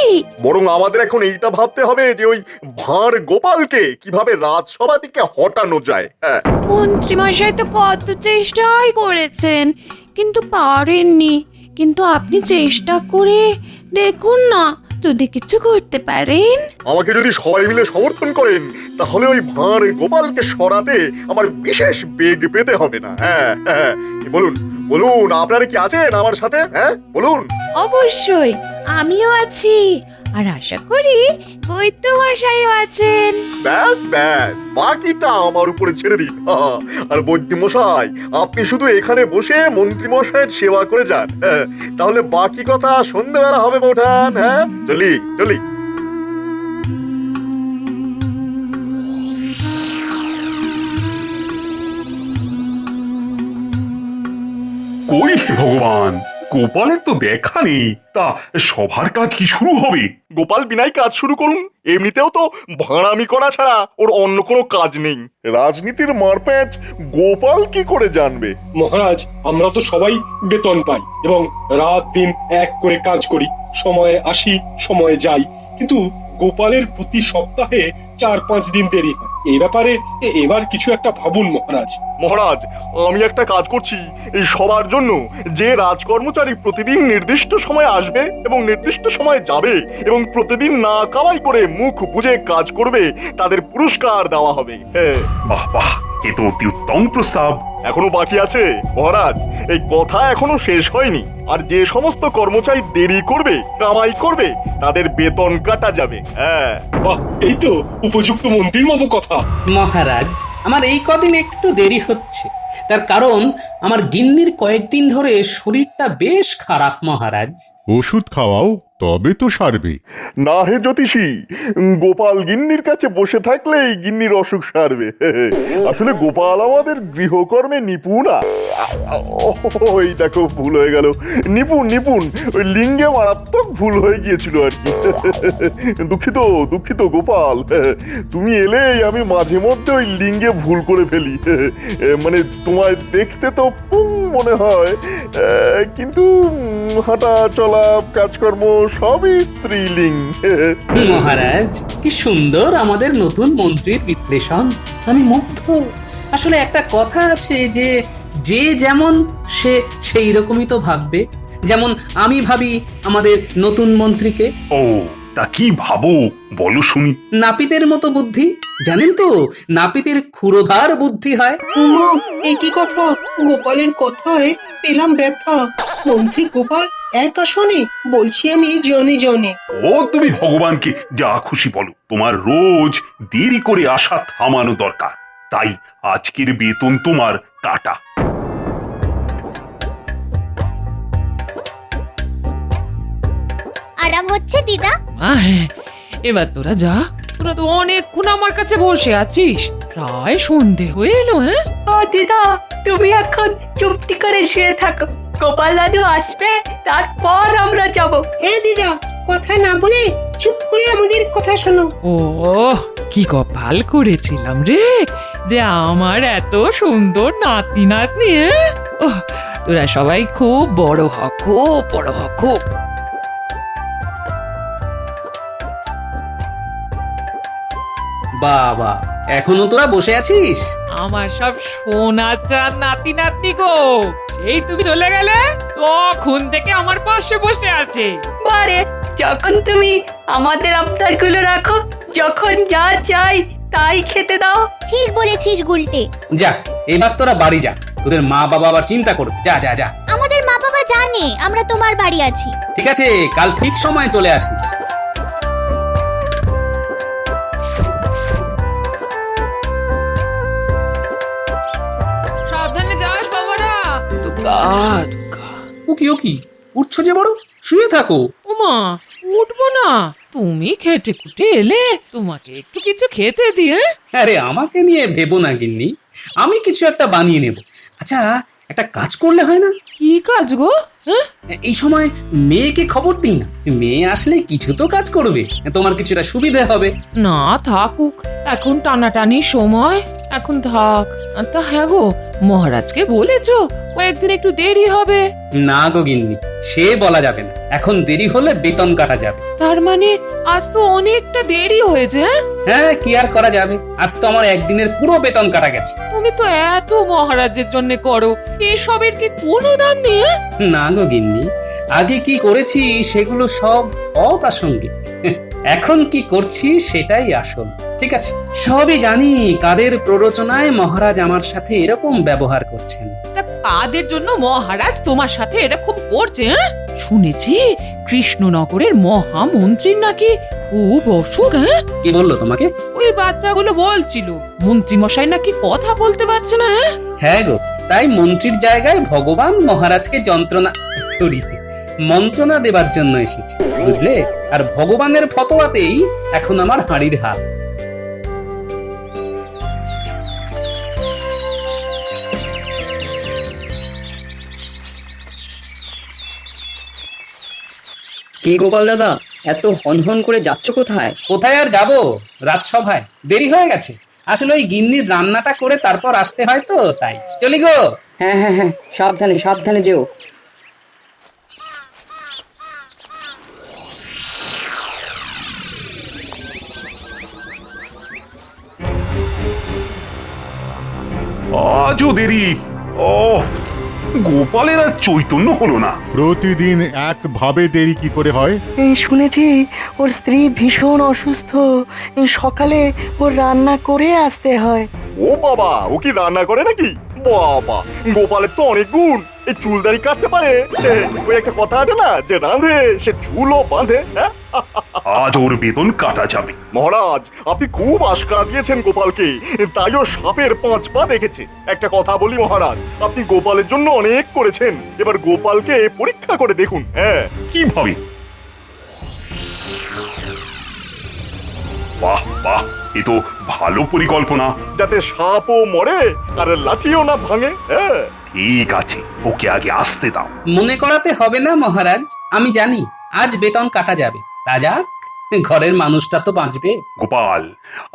বরং আমাদের এখন এইটা ভাবতে হবে যে ওই ভাঁড় গোপালকে কিভাবে রাজসভা থেকে হটানো যায়। মন্ত্রী মশাই তো কত চেষ্টাই করেছেন, কিন্তু পারেননি। কিন্তু আপনি চেষ্টা করে দেখুন না, যদি কিছু করতে পারেন। আমাকে যদি সবাই মিলে সমর্থন করেন, তাহলে ওই ভাঁড় গোপালকে সরাতে আমার বিশেষ বেগ পেতে হবে না। বলুন বলুন, আপনারা কি আছেন আমার সাথে? বলুন। অবশ্যই আমিও আছি, আর আশা করি বৈদ্যমশাইও আছেন। ব্যাস ব্যাস, বাকিটা আমার উপরে ছেড়ে দিন। আর বৈদ্যমশাই, আপনি শুধু এখানে বসে মন্ত্রীমশাইয়ের সেবা করে যান, তাহলে বাকি কথা সন্ধ্যেবেলা হবে বোঠান। চলি চলি। কই ভগবান, গোপালের তো দেখা নেই। তা সবার কাজ কি শুরু হবে? গোপাল বিনাই কাজ শুরু করুন। এমনিতেও তো ভাঁড়ামি করা ছাড়া ওর অন্য কোনো কাজ নেই। রাজনীতির মারপ্যাঁচ গোপাল কি করে জানবে? মহারাজ, আমরা তো সবাই বেতন পাই এবং রাত দিন এক করে কাজ করি, সময়ে আসি সময়ে যাই, কিন্তু গোপালের প্রতি সপ্তাহে 4-5 দিন দেরি হয়। এই ব্যাপারে এবার কিছু একটা ভাবুন মহারাজ। মহারাজ, আমি একটা কাজ করছি এই সবার জন্য। যে রাজকর্মচারী প্রতিদিন নির্দিষ্ট সময় আসবে এবং নির্দিষ্ট সময় যাবে এবং প্রতিদিন না কামাই করে মুখ বুজে কাজ করবে, তাদের পুরস্কার দেওয়া হবে। বাহ বাহ, এ তো অতি উত্তম প্রস্তাব। এখনো বাকি আছে মহারাজ, এই কথা এখনো শেষ হয়নি। আর যে সমস্ত কর্মচারী দেরি করবে, কামাই করবে, তাদের বেতন কাটা যাবে। বাহ, এই তো উপযুক্ত মন্ত্রীর মতো কথা। মহারাজ, আমার এই কদিন একটু দেরি হচ্ছে, তার কারণ আমার গিন্নির কয়েকদিন ধরে শরীরটা বেশ খারাপ মহারাজ। ওষুধ খাওয়াও, তবে তো সারবে। না হে জ্যোতিষী, গোপাল গিন্নির কাছে বসে থাকলেই গিন্নির অসুখ সারবে। আসলে গোপাল আমাদের গৃহকর্মে নিপুণ। ওই দেখো ভুল হয়ে গেল। নিপুণ নিপুণ, ওই লিঙ্গে মারাত্মক ভুল হয়ে গিয়েছিল আর কি। দুঃখিত দুঃখিত গোপাল, তুমি এলেই আমি মাঝে মধ্যে ওই লিঙ্গে ভুল করে ফেলি। মানে তোমায় দেখতে তো পুং মনে হয়, কিন্তু হাঁটা চলা কাজকর্ম সবই স্ত্রীলিঙ্গ। মহারাজ, কি সুন্দর আমাদের নতুন মন্ত্রীর বিশ্লেষণ, আমি মুগ্ধ। আসলে একটা কথা আছে যে যে যেমন সে সেই রকমই তো ভাববে। যেমন আমি ভাবি আমাদের নতুন মন্ত্রীকে, ও তা কি ভাবো বলো শুনি। নাপিতের মতো বুদ্ধি, জানেন তো নাপিতের ক্ষুরোধার বুদ্ধি হয়। উমা, এ কি কথা? গোপালের কথায় পেলাম ব্যথা। মন্ত্রী গোপাল এক আসনে, বলছি আমি জনে জনে। ও তুমি ভগবানকে যা খুশি বলো, তোমার রোজ দেরি করে আসা থামানো দরকার। তাই আজকের বেতন তোমার টাটা। আরাম হচ্ছে দিদা? হ্যাঁ, এবার তোরা যা। তোরা তো অনেকক্ষণ আমার কাছে বসে আছিস, প্রায় সন্ধে হয়ে এলো। হ্যাঁ ও দিদা, তুমি এখন চুপটি করে শুয়ে থাকো, গোপাল দাদু আসবে, তারপর আমরা যাব। হে দিদা, কথা না বলে চুপ করে আমাদের কথা শোনো। ও কি কপাল করেছিলাম রে যে আমার এত সুন্দর নাতি নাতনি। ওহ, তোরা সবাই খুব বড় হ, খুব বড় হ, খুব। বাবা, এখনো তোরা বসে আছিস? আমার সব সোনা চাঁদ নাতি নাতনি গো, সেই তুমি চলে গেলে তখন থেকে আমার পাশে বসে আছে। বারে, যখন তুমি আমাদের আবদারগুলো রাখো, যখন যা চাই তাই খেতে দাও। ঠিক বলেছিস গুলটে। যা, এবার তোরা বাড়ি যা, তোদের মা বাবা আবার চিন্তা করবে। যা যা যা। আমাদের মা বাবা জানে আমরা তোমার বাড়ি আছি। ঠিক আছে, কাল ঠিক সময় চলে আসিস। সাবধানে যাস বাবারা। ওকি ওকি, উঠছো যে বড়, শুয়ে থাকো। ওমা, উঠবো না, তুমি খেটে খুটে এলে, তোমাকে একটু কিছু খেতে দিয়ে। আরে আমাকে নিয়ে ভেবো না গিন্নি, আমি কিছু একটা বানিয়ে নেব। আচ্ছা, একটা কাজ করলে হয় না? কি কাজ গো? হ্যাঁ, এই সময় মেয়েকে খবর দিই না, মেয়ে আসলে কিছু তো কাজ করবে, তোমার কিছুটা সুবিধা হবে। না থাকুক, এখন টানাটানির সময়, এখন থাক। তা হ্যাঁ গো, মহারাজকে বলেছো কয়েকদিন একটু দেরি হবে? না গো গিন্নি, সে বলা যাবে না, এখন দেরি হলে বেতন কাটা যাবে। তার মানে আজ তো অনেকটা দেরি হয়েছে। হ্যাঁ, কি আর করা যাবে, আজ তো আমার একদিনের পুরো বেতন কাটা গেছে। তুমি তো এত মহারাজের জন্য করো, এসবের কি কোনো দাম নেই? না গো গিন্নি, আগে কি করেছি সেগুলো সব অপ্রাসঙ্গিক, এখন কি করছি সেটাই আসল। ঠিক আছে, সবই জানি কাদের প্ররোচনায় মহারাজ আমার সাথে এরকম ব্যবহার করছেন। তা কাদের জন্য মহারাজ তোমার সাথে এরকম করছে? শুনেছি কৃষ্ণনগরের মহামন্ত্রীর নাকি খুব অসুখ। কি বললো তোমাকে? ওই বাচ্চাগুলো বলছিল মন্ত্রী মশাই নাকি কথা বলতে পারছে না। হ্যাঁ গো, তাই মন্ত্রীর জায়গায় ভগবান মহারাজকে মন্ত্রণা দেবার জন্য এসেছে, বুঝলে? আর ভগবানের ফতোয়াতেই এখন আমার হাঁড়ির হাল। কি গোপাল দাদা, এত হনহন করে যাচ্ছ কোথায়? কোথায় আর যাবো, রাজসভায় দেরি হয়ে গেছে। আসলে ওই গিন্নির রান্নাটা করে তারপর আসতে হয় তো, তাই চলি গো। হ্যাঁ হ্যাঁ হ্যাঁ, সাবধানে সাবধানে যেও। আজও দেরি। ও গোপালের আর চৈতন্য হলো না। প্রতিদিন একভাবে দেরি কি করে হয়? শুনেছি ওর স্ত্রী ভীষণ অসুস্থ, সকালে ওর রান্না করে আসতে হয়। ও বাবা, ও কি রান্না করে নাকি? বাবা, গোপালের তো অনেক গুণ, এই চুলদারি কাটতে পারে। ওই একটা কথা আছে না, যে রাঁধে সে চুলও বাঁধে। আজ ওর বেতন কাটা যাবে। মহারাজ, আপনি খুব আশকারা দিয়েছেন গোপালকে, তাই ও সাপের 5 পা দেখেছে। একটা কথা বলি মহারাজ, আপনি গোপালের জন্য অনেক করেছেন, এবার গোপালকে পরীক্ষা করে দেখুন। হ্যাঁ, কিভাবে? বাহ বাহ, এ তো ভালো পরিকল্পনা। যাতে সাপও মরে আর লাঠিও না ভাঙে। হ্যাঁ, ঠিক আছে, ওকে আগে আসতে দাও। মনে করাতে হবে না মহারাজ, আমি জানি আজ বেতন কাটা যাবে। তা যাক, ঘরের মানুষটা তো বাঁচবে। গোপাল,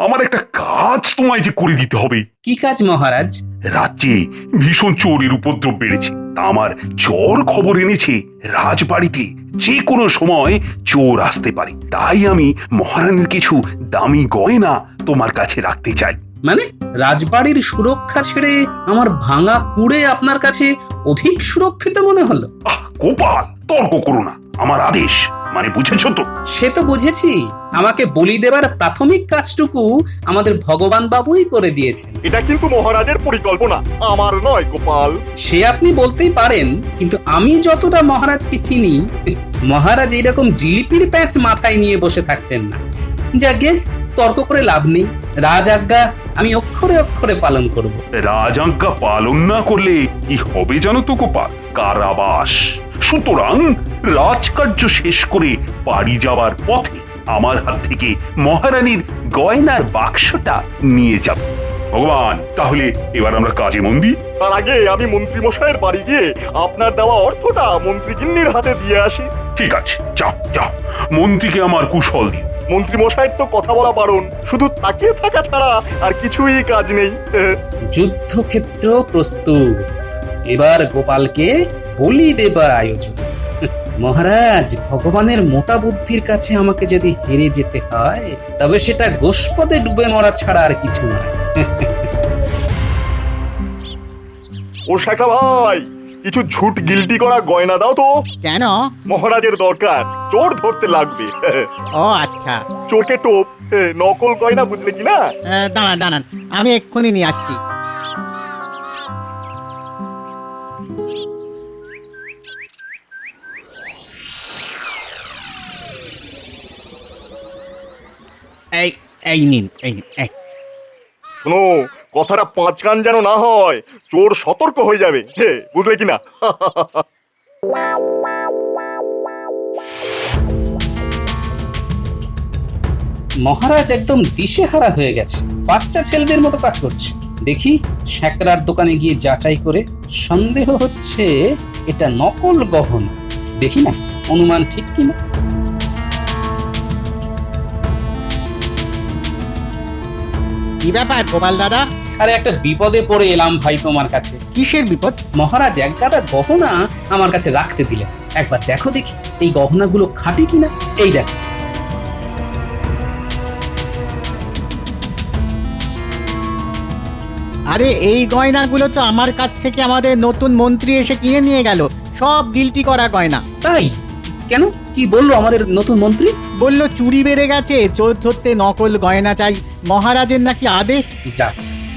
আমার একটা কাজ তোমায় যে করে দিতে হবে। কি কাজ মহারাজ? রাজ্যে ভীষণ চোরের উপদ্রব বেড়েছে। তা আমার চোর খবর এনেছে রাজবাড়িতে যে কোনো সময় চোর আসতে পারে। তাই আমি মহারানীর কিছু দামি গয়না তোমার কাছে রাখতে চাই। মানে রাজবাড়ির সুরক্ষা ছেড়ে আমার ভাঙা কুড়ে আপনার কাছে অধিক সুরক্ষিত মনে হলো? গোপাল, তর্ক করো না, আমার আদেশ, মানে বুঝেছো তো? সে তো বুঝেছি। আমাকে বলি দেবার প্রাথমিক কাজটুকু আমাদের ভগবান বাবুই করে দিয়েছেন। এটা কিন্তু মহারাজের পরিকল্পনা, আমার নয় গোপাল। সে আপনি বলতেই পারেন, কিন্তু আমি যতটা মহারাজকে চিনি, মহারাজ এইরকম জিলিপির প্যাঁচ মাথায় নিয়ে বসে থাকতেন না। যাকে তর্ক করে লাভ নেই। রাজ আজ্ঞা আমি অক্ষরে অক্ষরে পালন করব। রাজাজ্ঞা পালন না করলে কি হবে জানো তো গোপাল? কারাবাস। সুতরাং রাজকার্য শেষ করে বাড়ি যাওয়ার পথে আমার হাত থেকে মহারানীর গয়নার বাক্সটা নিয়ে যাব। ভগবান, তাহলে এবার আমরা কাজে মন দিই। তার আগে আমি মন্ত্রী মশাইয়ের বাড়ি গিয়ে আপনার দেওয়া অর্থটা মন্ত্রী গিন্নির হাতে দিয়ে আসি। ঠিক আছে, যাও যাও, মন্ত্রীকে আমার কুশল দিও। মন্ত্রী মশাইয়ের তো কথা বলা বারণ, শুধু তাকিয়ে থাকা ছাড়া আর কিছুই কাজ নেই। যুদ্ধক্ষেত্র প্রস্তুত। এবার গোপালকে বলি দেবার আয়োজন। মহারাজ, ভগবানের মোটা বুদ্ধির কাছে আমাকে যদি হেরে যেতে হয়, তবে সেটা গোষ্পদে ডুবে মরা ছাড়া আর কিছু নয়। ও শাখা ভাই, কিছু ঝুট গিল্টি করা গয়না দাও তো। কেন? মহারাজের দরকার, চোর ধরতে লাগবে। ও আচ্ছা, চোরকে টোপ, নকল গয়না, বুঝলে কি না? দাঁড়ান দাঁড়ান, আমি এক্ষুনি নিয়ে আসছি। এই এই নিন, এই নিন, এই। শোনো, কথাটা পাঁচ কান যেন না হয়, চোর সতর্ক হয়ে যাবে। বুঝলে কি না? মহারাজ একদম দিশেহারা হয়ে গেছে, বাচ্চা ছেলেদের মতো কাজ করছে। দেখি শ্যাকরার দোকানে গিয়ে যাচাই করে। সন্দেহ হচ্ছে এটা নকল গহনা। দেখি না অনুমান ঠিক কিনা। কি ব্যাপার গোপাল দাদা? আরে একটা বিপদে পড়ে এলাম ভাই তোমার কাছে। কিসের বিপদ? মহারাজ এক গাদা গহনা আমার কাছে রাখতে দিলেন। একবার দেখো দেখি এই গহনাগুলো খাঁটি কিনা। এই দেখো। আরে এই গয়নাগুলো তো আমার কাছ থেকে আমাদের নতুন মন্ত্রী এসে কিনে নিয়ে গেল, সব গিল্টি করা গয়না। তাই? কেন, কি বললো আমাদের নতুন মন্ত্রী? বলল চুরি বেড়ে গেছে, চোর ধরতে নকল গয়না চাই, মহারাজের নাকি আদেশ। যাক,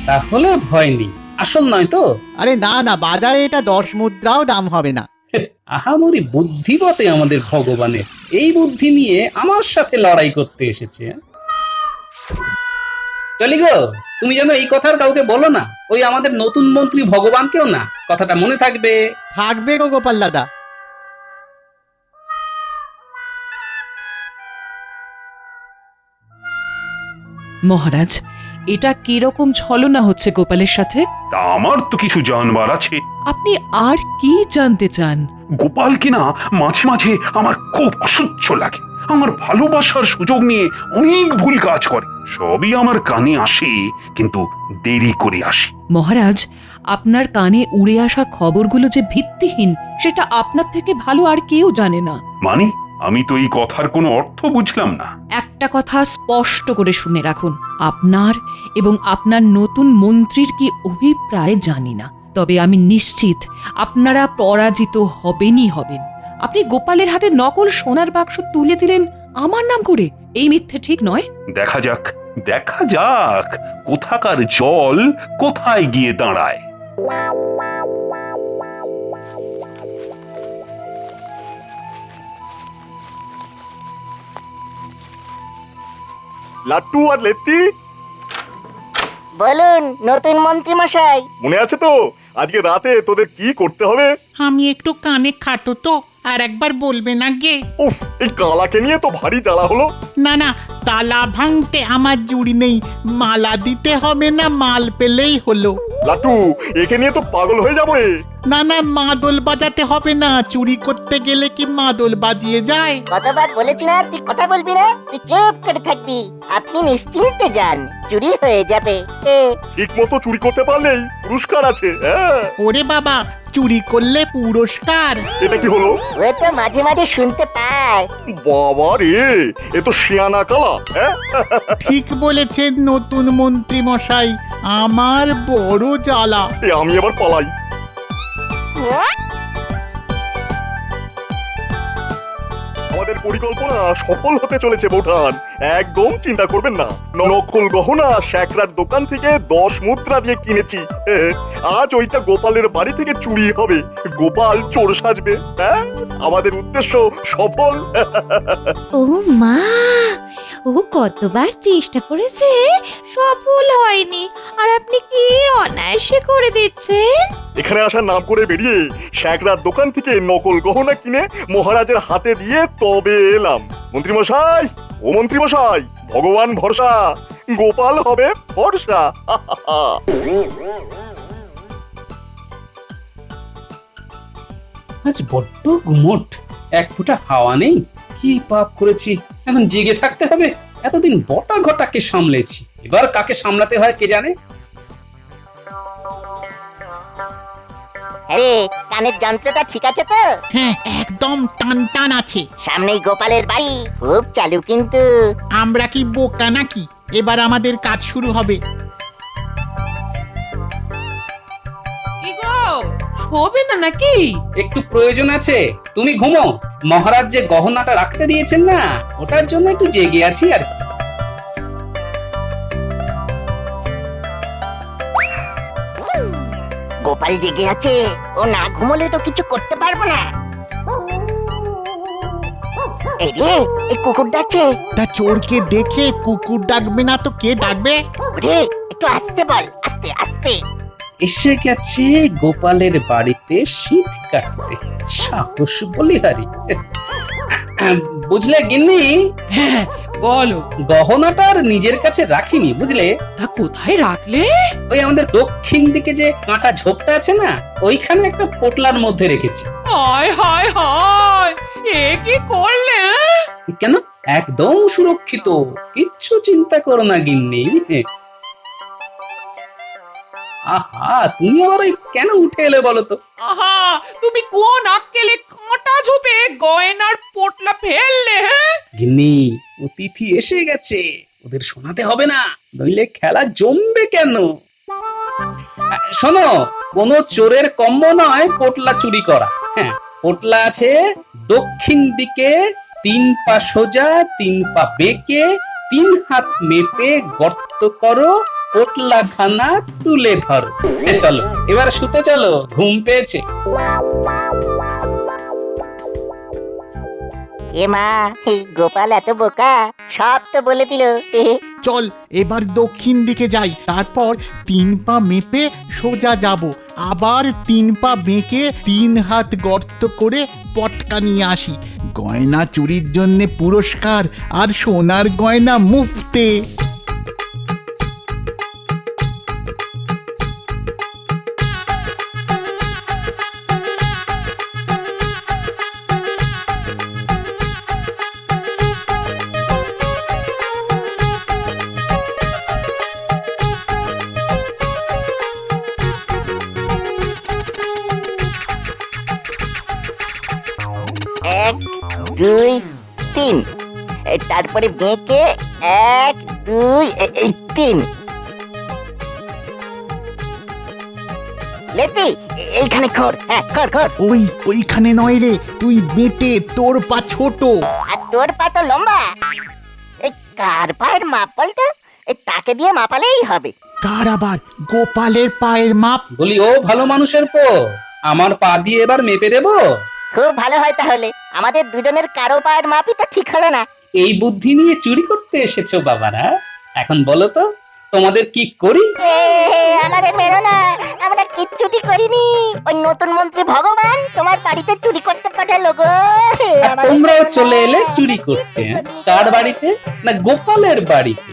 তাহলে ভয় নেই। আসল নয় তো? আরে না না, বাজারে এটা 10 মুদ্রাও দাম হবে না। আহামরি বুদ্ধি বটে আমাদের ভগবানের। এই বুদ্ধি নিয়ে আমার সাথে লড়াই করতে এসেছে। চলি গো, তুমি যেন এই কথার কাউকে বলো না, ওই আমাদের নতুন মন্ত্রী ভগবানকেও না। কথাটা মনে থাকবে। থাকবে গো গোপাল দাদা। মহারাজ, এটা কিরকম ছলনা হচ্ছে গোপালের সাথে? তা আমার তো কিছু জানবার আছে। আপনি আর কি জানতে চান? গোপাল কিনা মাঝে মাঝে আমার খুব অসহ্য লাগে। আমার ভালোবাসার সুযোগ নিয়ে অনেক ভুল কাজ করে। সবই আমার কানে আসে, কিন্তু দেরি করে আসে। মহারাজ, আপনার কানে উড়ে আসা খবরগুলো যে ভিত্তিহীন, সেটা আপনার থেকে ভালো আর কেউ জানে না। মানে, আমি তো এই কথার কোনো অর্থ বুঝলাম না। একটা কথা স্পষ্ট করে শুনে রাখুন, আপনার এবং আপনার নতুন মন্ত্রীর কি অভিপ্রায় জানি না, তবে আমি নিশ্চিত আপনারা পরাজিত হবেনই হবেন। আপনি গোপালের হাতে নকল সোনার বাক্স তুলে দিলেন আমার নাম করে, এই মিথ্যে ঠিক নয়। দেখা যাক, দেখা যাক কোথাকার জল কোথায় গিয়ে দাঁড়ায়। লাট্টু আর লেত্তি, বলুন নতুন মন্ত্রী মশাই। মনে আছে তো আজকে রাতে তোদের কি করতে হবে? আমি একটু কানে খাটো তো, আর একবার বলবেন আগে। উফ, এই কালাকে নিয়ে তো ভারী জ্বালা হলো। না না, তালা ভাঙতে আমার জুড়ি নেই, মালা দিতে হবে না, মাল পেলেই হলো। লাটু, একে নিয়ে তো পাগল হয়ে যাবে। না না, মাদল বাজাতে হবে না, চুরি করতে গেলে কি মাদল বাজিয়ে যায়? কতবার বলেছি না তুই কথা বলবি না, তুই চুপ করে থাকবি। আপনি নিশ্চিন্তে যান, চুরি হয়ে যাবে। ঠিক মতো চুরি করতে পারলেই পুরস্কার আছে। হ্যাঁ। ওরে বাবা, চুরি করলে পুরস্কার? এটা কি হলো? ও তো মাঝে মাঝে শুনতে পায়। বাবা রে, এ তো শিয়ানা কালা। হ্যাঁ? ঠিক বলেছেন নতুন মন্ত্রী মশাই, আমার বড় জ্বালা। আমি এবার পালাই। আমাদের পরিকল্পনা সফল হতে চলেছে বৌঠান, একদম চিন্তা করবেন না। নকল গহনা শ্যাকরার দোকান থেকে 10 মুদ্রা দিয়ে কিনেছি। আজ ওইটা গোপালের বাড়ি থেকে চুরি হবে, গোপাল চোর সাজবে। আমাদের উদ্দেশ্য সফল। ও মা, ও কতবার চেষ্টা করেছে, সফল হয়নি, আর আপনি কি অনায়াসে করে দিচ্ছেন। এখানে আসার নাম করে বেরিয়ে শ্যাকরার দোকান থেকে নকল গহনা কিনে মহারাজের হাতে দিয়ে তবে এলাম। মন্ত্রীমশাই, ও মন্ত্রীমশাই, ভগবান ভরসা, গোপাল হবে ভরসা। আজ বড্ড গুমোট, এক ফোঁটা হাওয়া নেই। কি পাপ করেছি, এখন জেগে থাকতে হবে। এতদিন বটা ঘটাকে সামলেছি, এবার কাকে সামলাতে হয় কে জানে। আরে, কানের যন্ত্রটা ঠিক আছে তো? হ্যাঁ, একদম টান টান আছে। সামনেই গোপালের বাড়ি, খুব চালু কিন্তু। আমরা কি বোকা নাকি? এবার আমাদের কাজ শুরু হবে। কি গো, হবে না নাকি? একটু প্রয়োজন আছে, তুমি ঘুমো। মহারাজ যে গহনাটা রাখতে দিয়েছেন না, ওটার জন্য একটু জেগে আছি আর কি। গোপাল জেগে আছে, ও না ঘুমোলে তো কিছু করতে পারবো না। এই রে, এই কুকুর ডাকছে। তা চোরকে দেখে কুকুর ডাকবে না তো কে ডাকবে? রে, একটু আস্তে বল, আস্তে আস্তে। এসে গেছে গোপালের বাড়িতে শীত কাটতে, সাহস বলিহারি। বুঝলে গিন্নি? হ্যাঁ, বলো। গহনাটার নিজের কাছে রাখিনি, বুঝলে। তা কোথায় রাখলে? ওই আমাদের দক্ষিণ দিকে যে কাঁটা ঝোপটা আছে না, ওইখানে একটা পোটলার মধ্যে রেখেছি। হায় হায় হায়, এ কি করলে? কেন, একদম সুরক্ষিত, কিচ্ছু চিন্তা করো না গিন্নি। আহা, তুমি আবার ওই কেন উঠে এলে বলো তো? আহা, তুমি কোন আক্কেলে কাঁটা ঝোপে গয়নার পোটলা ফেললে? হ্যাঁ গিন্নি, অতিথি এসে গেছে, ওদের শোনাতে হবে না, নইলে খেলা জমবে কেন। শোনো, কোন চোরের কম্ম নয় পোটলা চুরি করা। হ্যাঁ, পোটলা আছে দক্ষিণ দিকে, 3 পা সোজা, 3 পা বেঁকে, 3 হাত মেপে গর্ত করো, পোটলা খানা তুলে ধরো। চলো এবার শুতে চলো, ঘুম পেয়েছে। এ মা, এই গোপাল এত বোকা, সব তো বলে দিল। চল এবার দক্ষিণ দিকে যাই, তারপর 3 পা মেপে সোজা যাব, আবার 3 পা বেঁকে 3 হাত গর্ত করে পটকা নিয়ে আসি। গয়না চুরির জন্য পুরস্কার, আর সোনার গয়না মুফতে। এক, দুই, তিন, তারপরে বেঁকে 1, 2, 3। লেতি, এইখানে কর। হ্যাঁ, কর। ওইখানে নয় রে, তুই বেটে, তোর পা ছোট আর তোর পা তো লম্বা। এই কার পায়ের মাপ বলতো? তাকে দিয়ে মাপালেই হবে। কার আবার? গোপালের পায়ের মাপ? বলি, ও ভালো মানুষের পো, আমার পা দিয়ে এবার মেপে দেবো। খুব ভালো হয় তাহলে, আমাদের দুজনের কারো পায়ের মাপই তো ঠিক হলো না। এই বুদ্ধি নিয়ে চুরি করতে এসেছো বাবারা? এখন বলো তো, তোমাদের কি করি? আমাদের মেরো না, আমরা কিচ্ছুটি করিনি। ওই নতুন মন্ত্রী ভগবান তোমার বাড়িতে চুরি করতে পাঠালো গো। আর তোমরাও চলে এলে চুরি করতে, হ্যাঁ? কার বাড়িতে? না গোপালের বাড়িতে।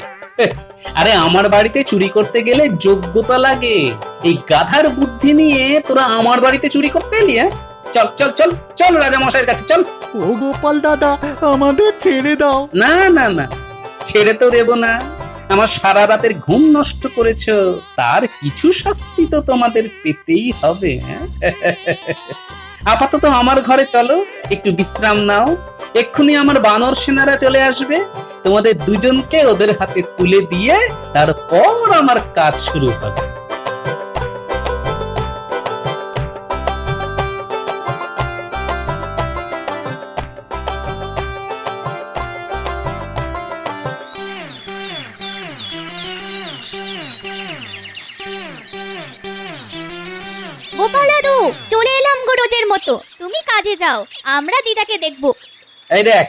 আরে আমার বাড়িতে চুরি করতে গেলে যোগ্যতা লাগে। এই গাধার বুদ্ধি নিয়ে তোরা আমার বাড়িতে চুরি করতে এলি? হ্যাঁ, চল চল চল চল রাজা মশাইয়ের কাছে চল। ও গোপাল দাদা, আমাদের ছেড়ে দাও। না না না, ছেড়ে তো দেব না। আমার সারা রাতের ঘুম নষ্ট করেছো, তার কিছু শাস্তি তো তোমাদের পেতেই হবে। হ্যাঁ, আপাতত আমার ঘরে চলো, একটু বিশ্রাম নাও। এক্ষুনি আমার বানর সেনারা চলে আসবে, তোমাদের দুজনকে ওদের হাতে তুলে দিয়ে তারপর আমার কাজ শুরু হবে। গোপাল দাদু, চলে এলাম গো রোজের মতো। তুমি কাজে যাও, আমরা দিদাকে দেখবো। এই দেখ,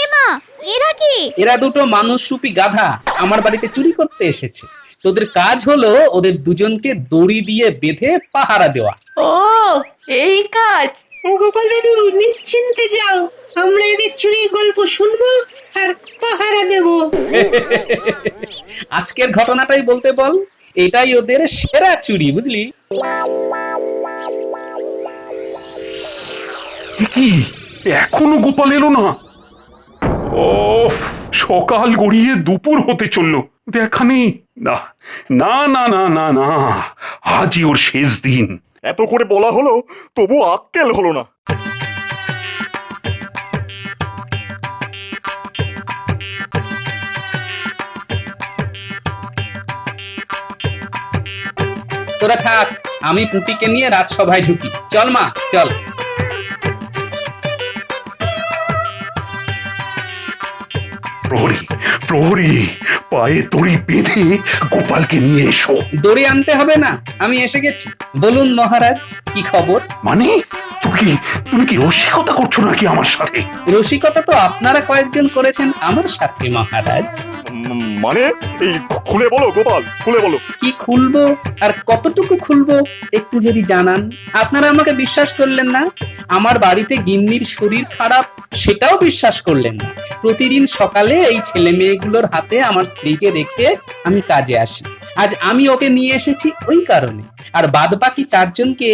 এমা, এরা কি? এরা দুটো মানুষরূপী গাধা আমার বাড়িতে চুরি করতে এসেছে। তোদের কাজ হলো ওদের দুজনকে দড়ি দিয়ে বেঁধে পাহারা দেওয়া। ও, এই কাজ? গোপাল দাদু নিশ্চিন্তে যাও, আমরা এদের চুরির গল্প শুনবো আর পাহারা দেব। আজকের ঘটনাটাই বলতে বল, এটাই ওদের সেরা চুরি, বুঝলি? কি এখনো গোপাল এলো না? ও, সকাল গড়িয়ে দুপুর হতে চললো, দেখা নেই। না না না না না না, আজই ওর শেষ দিন। এত করে বলা হলো তবু আক্কেল হলো না। তোরা থাক, আমি পুটিকে নিয়ে রাজসভায় ঢুকি। চল মা, চল। প্রহরী, প্রহরী, পায়ে দড়ি বেঁধে গোপালকে নিয়ে এসো। দড়ি আনতে হবে না, আমি এসে গেছি। বলুন মহারাজ, কি খবর? মানে তুমি কি রসিকতা করছো নাকি আমার সাথে? রসিকতা তো আপনারা কয়েকজন করেছেন আমার সাথে মহারাজ। মানে এই খুলে বলো গোপাল, খুলে বলো। কি খুলবো আর কতটুকু খুলবো একটু যদি জানান। আপনারা আমাকে বিশ্বাস করলেন না, আমার বাড়িতে গিন্নির শরীর খারাপ সেটাও বিশ্বাস করলেন না। প্রতিদিন সকালে এই ছেলে মেয়েগুলোর হাতে আমার স্ত্রীকে রেখে আমি কাজে আসি। আজ আমি ওকে নিয়ে এসেছি ওই কারণে, আর বাদ বাকি চারজনকে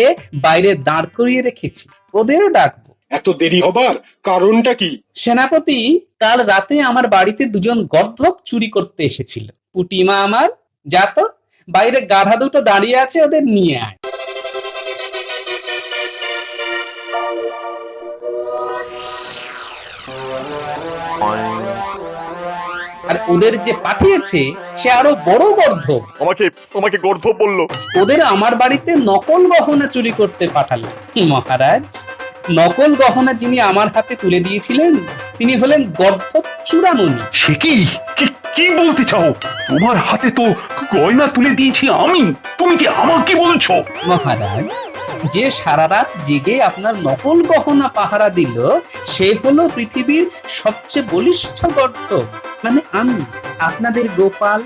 বাইরে দাঁড় করিয়ে রেখেছি, ওদেরও ডাকবো। এত দেরি হবার কারণটা কি? সেনাপতি, কাল রাতে আমার বাড়িতে দুজন গর্ধব চুরি করতে এসেছিল। পুটিমা আমার, যা তো বাইরে গাধা দুটো দাঁড়িয়ে আছে, ওদের নিয়ে আয়। আর ওদের যে পাঠিয়েছে সে আরো বড় গর্ধব। আমাকে গর্ধব বললো। ওদের আমার বাড়িতে নকল গহনা চুরি করতে পাঠালো। মহারাজ, নকল গহনা যিনি আমার হাতে তুলে দিয়েছিলেন তিনি হলেন গর্ধব চূড়ামণি। সে কি কি বলতে চাও? তোমার হাতে তো গয়না তুলে দিয়েছি আমি, তুমি কি আমাকে বলছো? মহারাজ, যে সারা রাত জেগে আপনার নকল গহনা পাহারা দিল সে হলো পৃথিবীর সবচেয়ে বলিষ্ঠ গর্ধব, মানে আমি, আপনাদের গোপাল।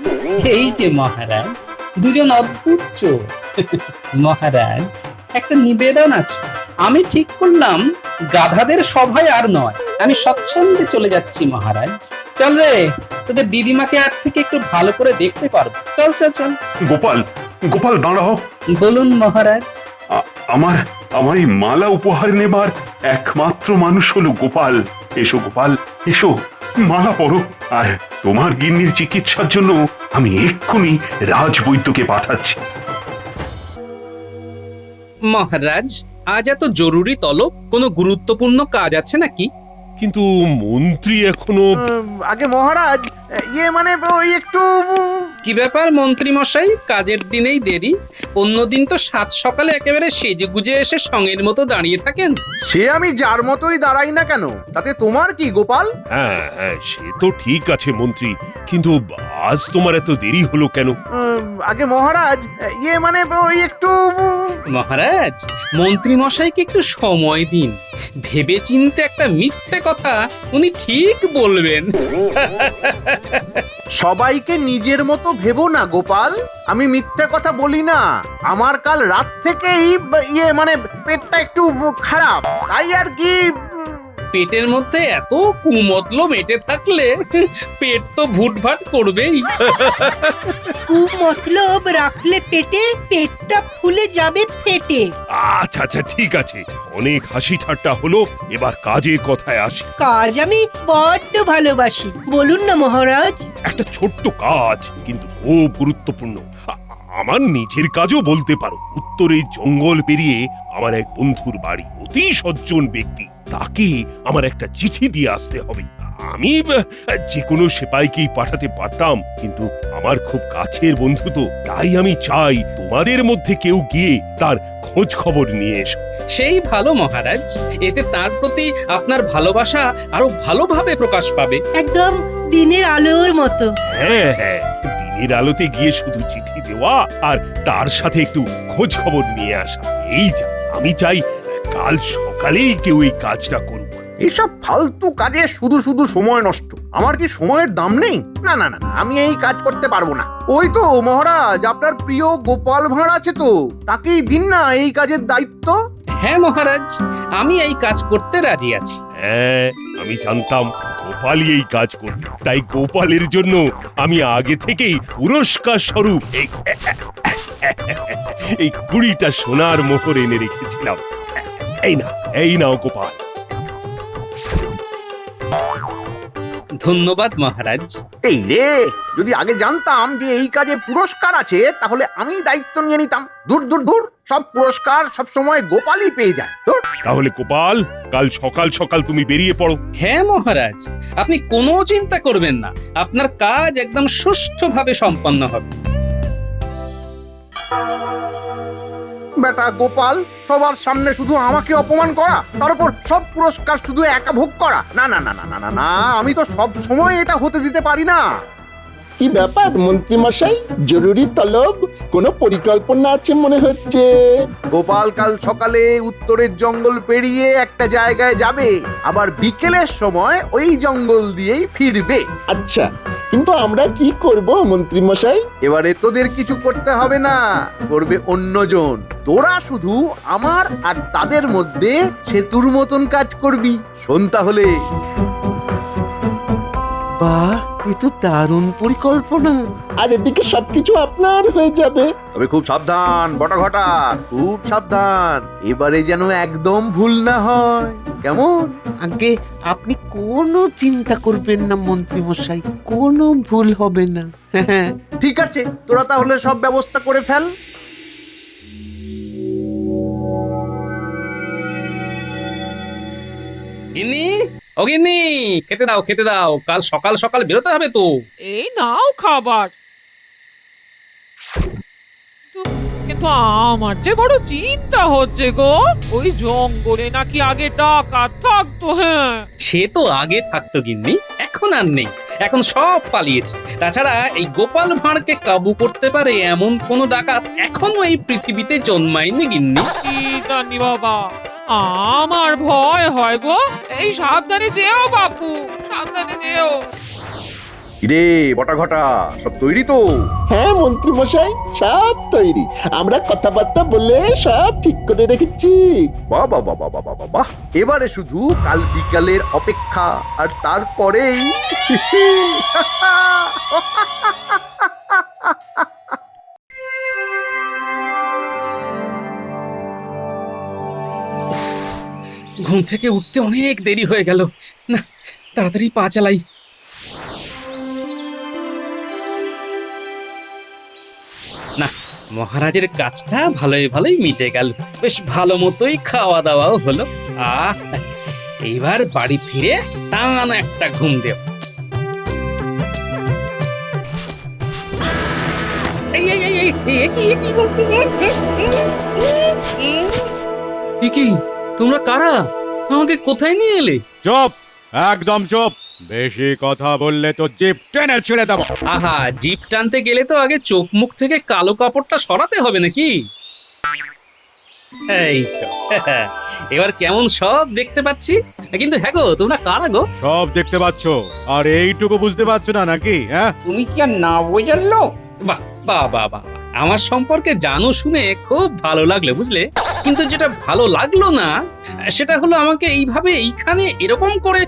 এই যে মহারাজ, দুজন অদ্ভুত চোর। মহারাজ, একটা নিবেদন আছে। আমি ঠিক করলাম গাধাদের সভায় আর নয়, আমি স্বচ্ছন্দে চলে যাচ্ছি মহারাজ। চল রে, তোদের দিদিমাকে আজ থেকে একটু ভালো করে দেখতে পারবো। চল চল চল। গোপাল দাঁড়াও। বলুন মহারাজ। আমার এই মালা উপহার নেবার একমাত্র মানুষ হলো গোপাল। এসো গোপাল, এসো, মালা পরো। আর তোমার গিন্নির চিকিৎসার জন্য আমি এক্ষুনি রাজবৈদ্যকে পাঠাচ্ছি। মহারাজ, আজ এত জরুরি তলব, কোনো গুরুত্বপূর্ণ কাজ আছে নাকি? কিন্তু মন্ত্রী এখনো। আগে মহারাজ, মানে ওই একটু। কি ব্যাপার মন্ত্রী মশাই, কাজের দিনেই দেরি? অন্যদিন তো সাত সকালে একেবারে সেজে গুজে এসে সঙ্গের মতো দাঁড়িয়ে থাকেন। সে আমি যার মতোই দাঁড়াই না কেন, তাতে তোমার কি গোপাল? হ্যাঁ, সে তো ঠিক আছে মন্ত্রী, কিন্তু আজ তোমার এত দেরি হলো কেন? আগে মহারাজ ইয়ে মানে ওই একটু মহারাজ মন্ত্রী মশাইকে একটু সময় দিন, ভেবে চিন্তে একটা মিথ্যে কথা উনি ঠিক বলবেন। সবাইকে নিজের মতো ভেবো না গোপাল, আমি মিথ্যে কথা বলি না। আমার কাল রাত থেকেই ইয়ে মানে পেটটা একটু খারাপ, তাই আর কি। পেটের মধ্যে এত কুমতলব মেটে থাকলে পেট তো ভুটভাট করবেই। মতলব রাখলে পেটে, পেটটা ফুলে যাবে ফেটে। আচ্ছা আচ্ছা ঠিক আছে, অনেক হাসি ঠাট্টা হলো, এবার কাজের কথায় আসি। কাজ আমি বড্ড ভালোবাসি, বলুন না মহারাজ। একটা ছোট্ট কাজ কিন্তু খুব গুরুত্বপূর্ণ। আমার নিজের কাজও বলতে পারো। উত্তরে জঙ্গল পেরিয়ে আমার এক বন্ধুর বাড়ি, অতি সজ্জন ব্যক্তি, তাকে আমার একটা চিঠি দিয়ে আসতে হবে। আমি যে কোনো সেপাইকেই পাঠাতে পারতাম, কিন্তু আমার খুব কাছের বন্ধু তো, তাই আমি চাই তোমাদের মধ্যে কেউ গিয়ে তার খোঁজ খবর নিয়ে এসো। সেই ভালো মহারাজ, এতে তার প্রতি আপনার ভালোবাসা আরো ভালোভাবে প্রকাশ পাবে। একদম দিনের আলোর মতো। হ্যাঁ হ্যাঁ, দিনের আলোতে গিয়ে শুধু চিঠি দেওয়া আর তার সাথে একটু খোঁজ খবর নিয়ে আসা, এই যা। আমি চাই কাল সকালেই কেউ এই কাজটা করুক। এইসব ফালতু কাজে শুধু শুধু সময় নষ্ট। আমার কি সময়ের দাম নেই? না না না, আমি এই কাজ করতে পারবো না। ওই তো মহারাজ, আপনার প্রিয় গোপাল ভাঁড় আছে তো, তাকেই দিন না এই কাজের দায়িত্ব। হ্যাঁ মহারাজ, আমি এই কাজ করতে রাজি আছি। হ্যাঁ, আমি জানতাম গোপালই এই কাজ করবে, তাই গোপালের জন্য আমি আগে থেকেই পুরস্কার স্বরূপ এই 20টা সোনার মোহর এনে রেখেছিলাম। এই নাও গোপাল। ধন্যবাদ মহারাজ। এই রে, যদি আগে জানতাম যে এই কাজে পুরস্কার আছে, তাহলে আমি দায়িত্ব নিয়ে নিতাম। দূর দূর দূর, সব পুরস্কার সব সময় গোপালই পেয়ে যায়। তাহলে গোপাল, কাল সকাল সকাল তুমি বেরিয়ে পড়ো। হ্যাঁ মহারাজ, আপনি কোনো চিন্তা করবেন না, আপনার কাজ একদম সুষ্ঠুভাবে সম্পন্ন হবে। বেটা গোপাল, সবার সামনে শুধু আমাকে অপমান করা, তার উপর সব পুরস্কার শুধু একা ভোগ করা। না না না না না না না, আমি তো সব সময় এটা হতে দিতে পারি না। কি ব্যাপার মন্ত্রী মশাই, জরুরি তলব? কোনো পরিকল্পনা আছে মনে হচ্ছে। গোপাল কাল সকালে উত্তরের জঙ্গল পেরিয়ে একটা জায়গায় যাবে, আবার বিকেলের সময় ওই জঙ্গল দিয়েই ফিরবে। আচ্ছা, কিন্তু আমরা কি করব মন্ত্রী মশাই? এবারে তোদের কিছু করতে হবে না, করবে অন্যজন। তোরা শুধু আমার আর তাদের মধ্যে সেতুর মতন কাজ করবি। শোন তাহলে। বাহ, এ তো দারুণ পরিকল্পনা। আর এদিকে সবকিছু আপনার হয়ে যাবে। তবে খুব সাবধান বটাঘটা, খুব সাবধান, এবারে যেন একদম ভুল না হয়। কেমন? আগে আপনি কোনো চিন্তা করবেন না মন্ত্রী মশাই, কোনো ভুল হবে না। ঠিক আছে, তোরা তাহলে সব ব্যবস্থা করে ফেল। গিন্নি, ও গিন্নি, খেতে দাও খেতে দাও, কাল সকাল সকাল বেরোতে হবে তো। এই নাও খাবার। কিন্তু আমার যে বড় চিন্তা হচ্ছে গো, ওই জঙ্গলে নাকি আগে ডাকাত থাকতো। হ্যাঁ, সে তো আগে থাকতো গিন্নি, এখন আর নেই, এখন সব পালিয়েছে। তাছাড়া এই গোপাল ভাঁড়কে কাবু করতে পারে এমন কোন ডাকাত এখনো এই পৃথিবীতে জন্মায়নি গিন্নি। কি জানি বাবা, আমার ভয় হয় গো। এই সাবধানে যেও বাপু, সাবধানে যেও। রে বটাঘটা, সব তৈরি তো? হ্যাঁ মন্ত্রী মশাই, সব তৈরি। আমরা কথাবার্তা বলে সব ঠিক করে রেখেছি। বাহ বাহ বাহ বাহ বাহ বাহ, এবারে শুধু কাল বিকালের অপেক্ষা, আর তারপরেই ঘুম থেকে উঠতে অনেক দেরি হয়ে গেল। না, তাড়াতাড়ি পা চালাই। না, মহারাজের কাজটা ভালোই ভালোই মিটে গেল, বেশ ভালো মতোই খাওয়া দাওয়াও হলো। এইবার বাড়ি ফিরে টান একটা ঘুম দেব। কি তোমরা কারা? আমাকে কোথায় নিয়ে এলে? চুপ, একদম চুপ। বেশি কথা বললে তো জিপ টেনে ছেড়ে দেবো। আহা, জিপ টানতে গেলে তো আগে চোখ মুখ থেকে কালো কাপড়টা সরাতে হবে নাকি? এই তো এবার কেমন সব দেখতে পাচ্ছি। কিন্তু হ্যাঁ গো, তোমরা কারা গো? সব দেখতে পাচ্ছ আর এইটুকু বুঝতে পারছো না নাকি? হ্যাঁ, তুমি কি আর না বোঝার লোক? বাহ বাহ বাহ বাহ, আমার সম্পর্কে জানো শুনে খুব ভালো লাগলো বুঝলে। কিন্তু যেটা ভালো লাগলো না সেটা হলো আমাকে এইভাবে এইখানে এরকম করে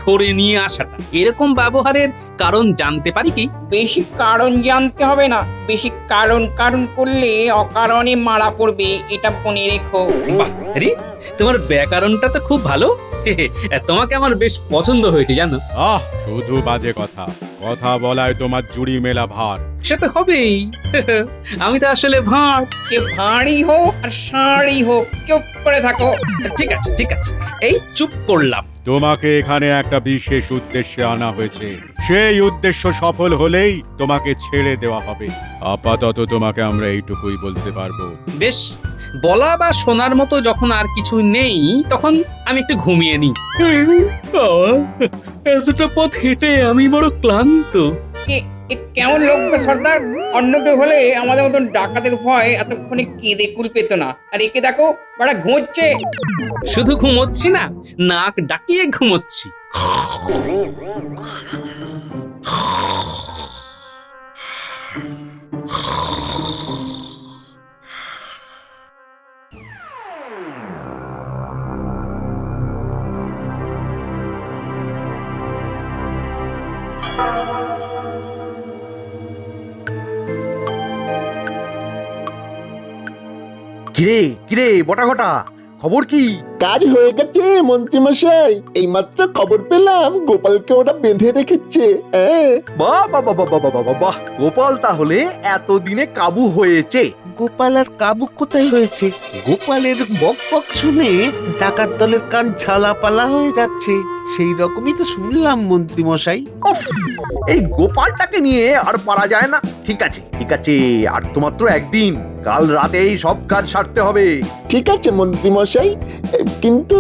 ধরে নিয়ে আসাটা। এরকম ব্যবহারের কারণ জানতে পারি কি? বেশি কারণ জানতে হবে না, বেশি কারণ কারণ করলে অকারণে মারা পড়বে, এটা মনে রেখো। বাহ রে, তোমার ব্যাকরণটা তো খুব ভালো। তোমাকে আমার বেশ পছন্দ হয়েছে জানো। শুধু বাজে কথা কথা বলায় তোমার জুড়ি মেলা ভার। সে তো হবেই, আমি তো আসলে ভাঁড়। সে ভাঁড়ই হোক আর ষাঁড়ই হোক, চুপ করে থাকো। ঠিক আছে ঠিক আছে, এই চুপ করলাম। তোমাকে এখানে একটা বিশেষ উদ্দেশ্যে আনা হয়েছে, সেই উদ্দেশ্য সফল হলেই তোমাকে ছেড়ে দেওয়া হবে। আপাতত তোমাকে আমরা এইটুকুই বলতে পারবো। বেশ, বলা বা শোনার মতো যখন আর কিছু নেই তখন আমি একটু ঘুমিয়ে নিই। এতটা পথ হেঁটে আমি বড় ক্লান্ত। কেমন লোক সর্দার, অন্য কেউ হলে আমাদের মতন ডাকাতের ভয় এতক্ষণে কেঁদে কুল পেত না, আর একে দেখো বড় ঘুমোচ্ছে। শুধু ঘুমোচ্ছি না, নাক ডাকিয়ে ঘুমোচ্ছি। কিরে কিরে বটা ঘটা, খবর কি? কাজ হয়ে গেছে মন্ত্রী মশাই, এইমাত্র খবর পেলাম গোপালকে ওরা বেঁধে রেখেছে। বাহ বাহ বাহ বাহ বাহ বাহ বাহ, গোপাল তাহলে এতদিনে কাবু হয়েছে। গোপাল আর কাবু কোথায় হয়েছে? গোপালের বক বক শুনে ডাকাত দলের কান ঝালাপালা হয়ে যাচ্ছে, সেই রকমই তো শুনলাম মন্ত্রী মশাই। এই গোপালটাকে নিয়ে আর পারা যায় না। ঠিক আছে ঠিক আছে, আর তো মাত্র একদিন, কাল রাতেই সব কাজ সারতে হবে। ঠিক আছে মন্ত্রী মশাই, কিন্তু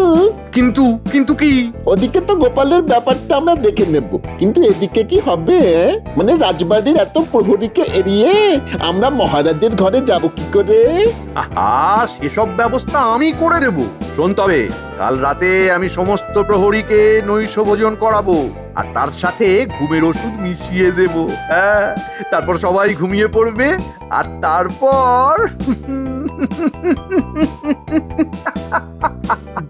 কিন্তু কিন্তু কি? ওদিকে তো গোপালের ব্যাপারটা আমরা দেখে নেব, কিন্তু এদিকে কি হবে? মানে রাজবাড়ির এত প্রহরীকে এড়িয়ে আমরা মহারাজের ঘরে যাব কি করে? আহা, সেসব ব্যবস্থা আমি করে দেব। শোন তবে, কাল রাতে আমি সমস্ত প্রহরীকে নৈশ ভোজন করাবো, আর তার সাথে ঘুমের ওষুধ মিশিয়ে দেব। হ্যাঁ, তারপর সবাই ঘুমিয়ে পড়বে, আর তারপর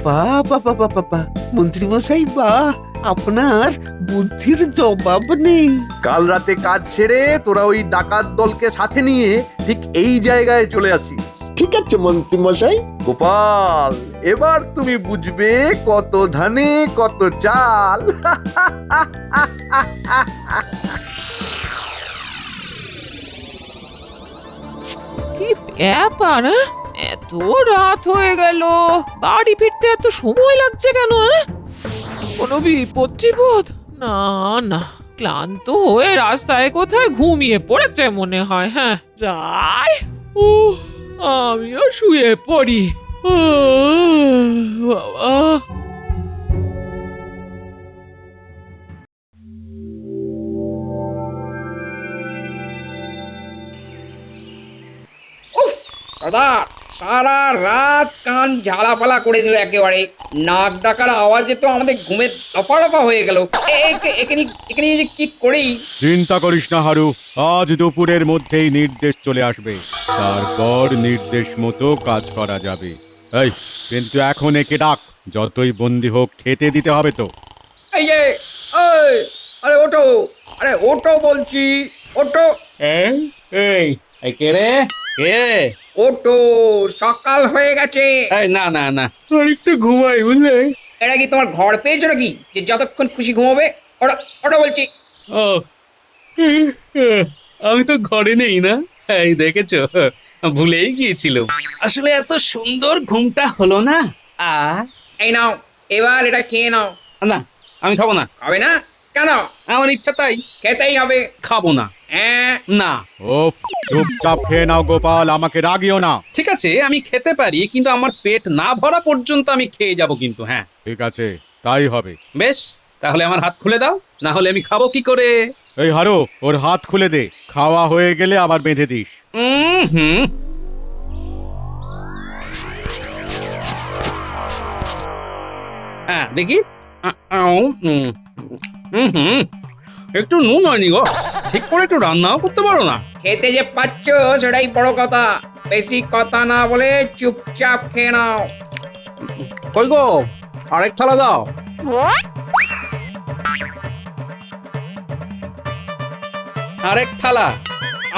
বাহ বাহ বাহ বাহ বাহ, মন্ত্রী মশাই বাহ, আপনার বুদ্ধির জবাব নেই। কাল রাতে কাজ সেরে তোরা ওই ডাকাত দলকে সাথে নিয়ে ঠিক এই জায়গায় চলে আসিস। ঠিক আছে মন্ত্রী মশাই। গোপাল, এবার তুমি বুঝবে কত ধানে কত চাল। কি ব্যাপার, এত রাত হয়ে গেল, বাড়ি ফিরতে এত সময় লাগছে কেন? কোনো বিপদ টিপদ? না না, ক্লান্ত হয়ে রাস্তায় কোথায় ঘুমিয়ে পড়েছে মনে হয়। হ্যাঁ যাই, আমিও শুয়ে পড়ি। বাবা, দাদা সারা রাত কান ঝালাপালা করে দিল একেবারে, নাক ডাকার আওয়াজে তো আমাদের ঘুমে দফা হয়ে গেল। এখানে যে কি করি? চিন্তা করিস না হারু, আজ দুপুরের মধ্যেই নির্দেশ চলে আসবে, তারপর নির্দেশ মতো কাজ করা যাবে। এই কিন্তু এখন একে ডাক, যতই বন্দি হোক খেতে দিতে হবে তো। এই যে, আরে ওটো, আরে ওটো বলছি, ওটো। এই কে রে? কে? ওটো, সকাল হয়ে গেছে। না না না, একটু ঘুমাই বুঝলে। এটা কি তোমার ঘর পেয়েছো নাকি যে যতক্ষণ খুশি ঘুমাবে? ওটা ওটা বলছি। ও, আমি তো ঘরে নেই না। এই দেখেছো, ভুলেই গিয়েছিলাম। আসলে এত সুন্দর ঘুমটা হলো না। এই নাও, এবার এটা খেয়ে নাও। না, আমি খাবো না। খাবে না কেন? আমার ইচ্ছা তাই। খেতেই হবে। খাবো না। না। ও, চুপচাপ খেয়ে নাও গোপাল, আমাকে রাগিও না। ঠিক আছে, আমি খেতে পারি, কিন্তু আমার পেট না ভরা পর্যন্ত আমি খেয়ে যাব কিন্তু। হ্যাঁ ঠিক আছে, তাই হবে। বেশ, তাহলে আমার হাত খুলে দাও, না হলে আমি খাবো কি করে? এই হারো, ওর হাত খুলে দে, খাওয়া হয়ে গেলে আবার বেঁধে দিস। হুম। হ্যাঁ দেখি। একটু নুন হয়নি গো, ঠিক করে একটু রান্নাও করতে পারো না। খেতে যে পাচ্ছ সেটাই বড় কথা, বেশি কথা না বলে চুপচাপ খেয়ে নাও। কই গো, আরেক থালা দাও। আরেক থালা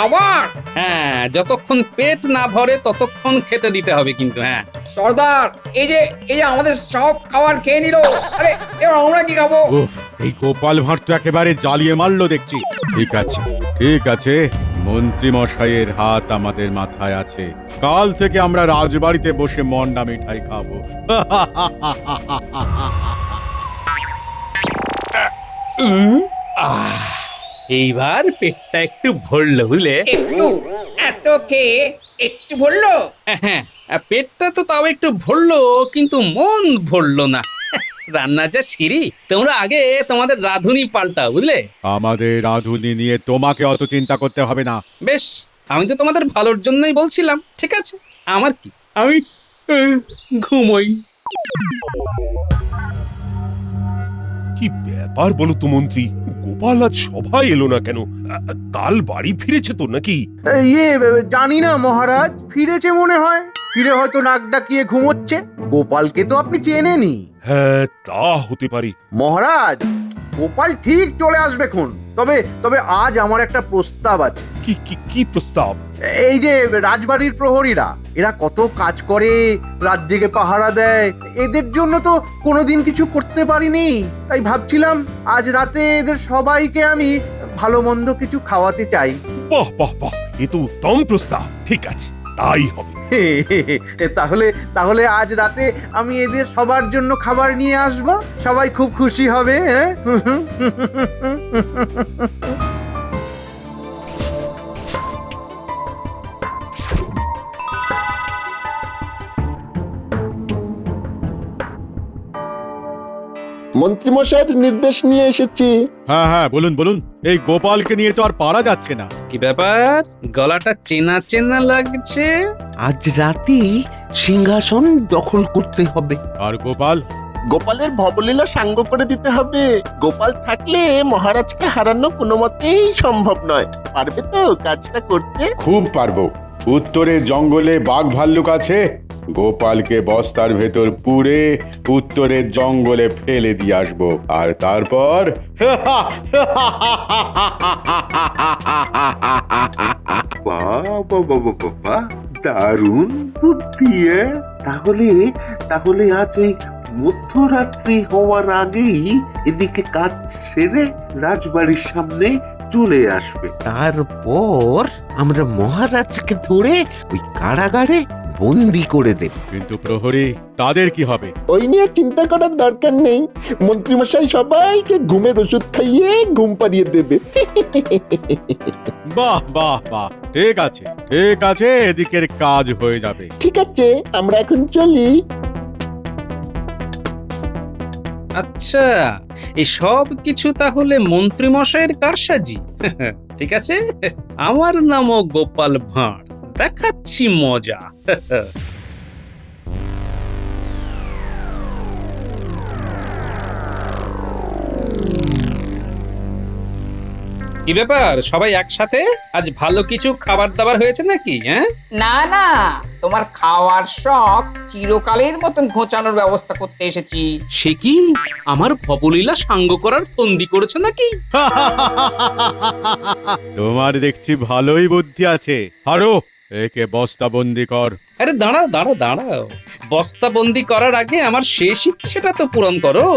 আবার? হ্যাঁ, যতক্ষণ পেট না ভরে ততক্ষণ খেতে দিতে হবে কিন্তু। হ্যাঁ সর্দার, এই যে আমাদের সব খাবার খেয়ে নিল, আরে এবার আমরা কি খাবো? উফ, এই গোপাল ভাঁড় তো একেবারে জ্বালিয়ে মারলো দেখছি। ঠিক আছে, মন্ত্রী মশাইয়ের হাত আমাদের মাথায় আছে। কাল থেকে আমরা রাজবাড়িতে বসে মন্ডা মিঠাই খাবো। এইবার পেটটা একটু ভরলো, বুঝলে? একটু এত খেয়ে একটু ভরলো? হ্যাঁ, পেটটা তো তাও একটু ভরলো, কিন্তু মন ভরলো না। রান্না যা ছিরি, তোমরা আগে তোমাদের রাঁধুনি পাল্টাও, বুঝলে? আমাদের রাঁধুনি নিয়ে তোমাকে অত চিন্তা করতে হবে না। বেশ, আমি তো তোমাদের ভালোর জন্যই বলছিলাম। ঠিক আছে, আমার কি, আমি ঘুমোই। কি ব্যাপার বলো তো মন্ত্রী, গোপাল আজ সভায় এলো না কেন? কাল বাড়ি ফিরেছে তো নাকি? জানি না মহারাজ, ফিরেছে মনে হয়। ফিরে হয়তো নাক ডাকিয়ে ঘুমোচ্ছে। গোপালকে তো আপনি চেনেনই। হ্যাঁ, তা হতে পারে। মহারাজ, গোপাল ঠিক চলে আসবে খন। তবে আজ আমার একটা প্রস্তাব আছে। কি প্রস্তাব? এই যে রাজবাড়ির প্রহরীরা, এরা কত কাজ করে, রাত জেগে পাহারা দেয়, এদের জন্য তো কোনোদিন কিছু করতে পারিনি। তাই ভাবছিলাম আজ রাতে এদের সবাইকে আমি ভালো মন্দ কিছু খাওয়াতে চাই। বাহ বাহ বাহ, এ তো উত্তম প্রস্তাব। ঠিক আছে, তাই হবে। তাহলে আজ রাতে আমি এদের সবার জন্য খাবার নিয়ে আসব, সবাই খুব খুশি হবে। মন্ত্রীমশাইয়ের নির্দেশ নিয়ে এসেছি। হ্যাঁ, বলুন। এই গোপালকে নিয়ে তো আর পারা যাচ্ছে না। কি ব্যাপার, গলাটা চেনা চেনা লাগছে? আজ রাতেই সিংহাসন দখল করতে হবে। আর গোপালের ভবলীলা সাঙ্গ করে দিতে হবে। গোপাল থাকলে মহারাজকে হারানো কোনো মতেই সম্ভব নয়। পারবে তো কাজটা করতে? খুব পারবো। উত্তরে জঙ্গলে বাঘ ভাল্লুক আছে, গোপালকে বস্তার ভেতর পুরে উত্তরের জঙ্গলে ফেলে দিয়ে আসবো, আর তারপর বাবা, দারুণ বুদ্ধি। তাহলে আজ এই মধ্যরাত্রি হওয়ার আগেই এদিকে কাজ সেরে রাজবাড়ির সামনে চলে আসবে। তারপর আমরা মহারাজকে ধরে ওই কারাগারে বন্দি করে দেব। কিন্তু প্রহরী, তাদের কি হবে? ওই নিয়ে চিন্তা করার দরকার নেই। মন্ত্রীমশাই সবাইকে ঘুমের ওষুধ খাইয়ে ঘুম পাড়িয়ে দেবে। বাহ, ঠিক আছে, এদিকের কাজ হয়ে যাবে। ঠিক আছে, আমরা এখন চলি। আচ্ছা, এই সব কিছু তাহলে মন্ত্রী মশাইয়ের কারসাজি। ঠিক আছে, আমার নামও গোপাল ভাঁড়, দেখাচ্ছি মজা। কি ব্যাপার, সবাই একসাথে? আজ ভালো কিছু খাবার দাবার হয়েছে নাকি? হ্যাঁ, না, তোমার খাওয়ার শখ চিরকালের মতন ঘোচানোর ব্যবস্থা করতে এসেছি। সে কি, আমার ভবলীলা সাঙ্গ করার ফন্দি করেছে নাকি? তোমার দেখছি ভালোই বুদ্ধি আছে। আরো একে বস্তাবন্দি কর। আরে দাঁড়াও, বস্তাবন্দি করার আগে আমার শেষ ইচ্ছেটা তো পূরণ করো।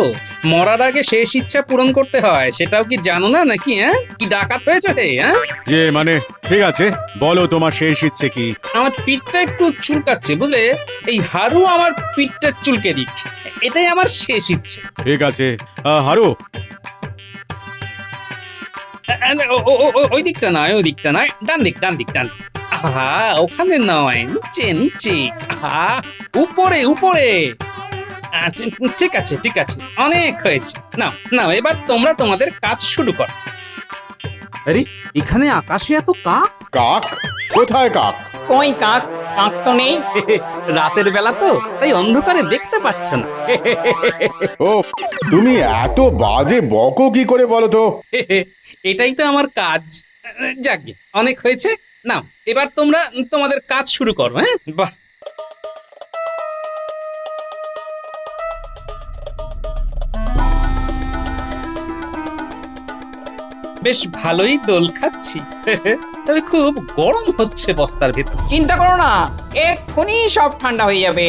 মরার আগে শেষ ইচ্ছা পূরণ করতে হয়, সেটাও কি জানো না নাকি? হ্যাঁ, কি ডাকাত হয়েছে হে? হ্যাঁ, মানে ঠিক আছে, বলো তোমার শেষ ইচ্ছে কি? আমার পিঠটা একটু চুলকাচ্ছে, বুঝলে? এই হারু আমার পিঠটা চুলকে দিক, এটাই আমার শেষ ইচ্ছে। ঠিক আছে, হারু ওই দিকটা নয়, ডান দিক। আহা, ওখানে নয়, নিচে। আহা, উপরে। ঠিক আছে ঠিক আছে, অনেক হয়েছে। নাও নাও, এবার তোমরা তোমাদের কাজ শুরু করো। আরে এখানে আকাশে এত কাক! কাক কোথায় কাক? কই কাক? কাক তো নেই। রাতের বেলা তো, তাই অন্ধকারে দেখতে পাচ্ছ না। ও তুমি এত বাজে বকো কি করে বলো তো? এটাই তো আমার কাজ। যাকে অনেক হয়েছে, নাও এবার তোমরা তোমাদের কাজ শুরু করো। হ্যাঁ, বাহ, বেশ ভালোই দোল খাচ্ছি। তবে খুব গরম হচ্ছে বস্তার ভেতর। চিন্তা করো না, এক্ষুনি সব ঠান্ডা হয়ে যাবে।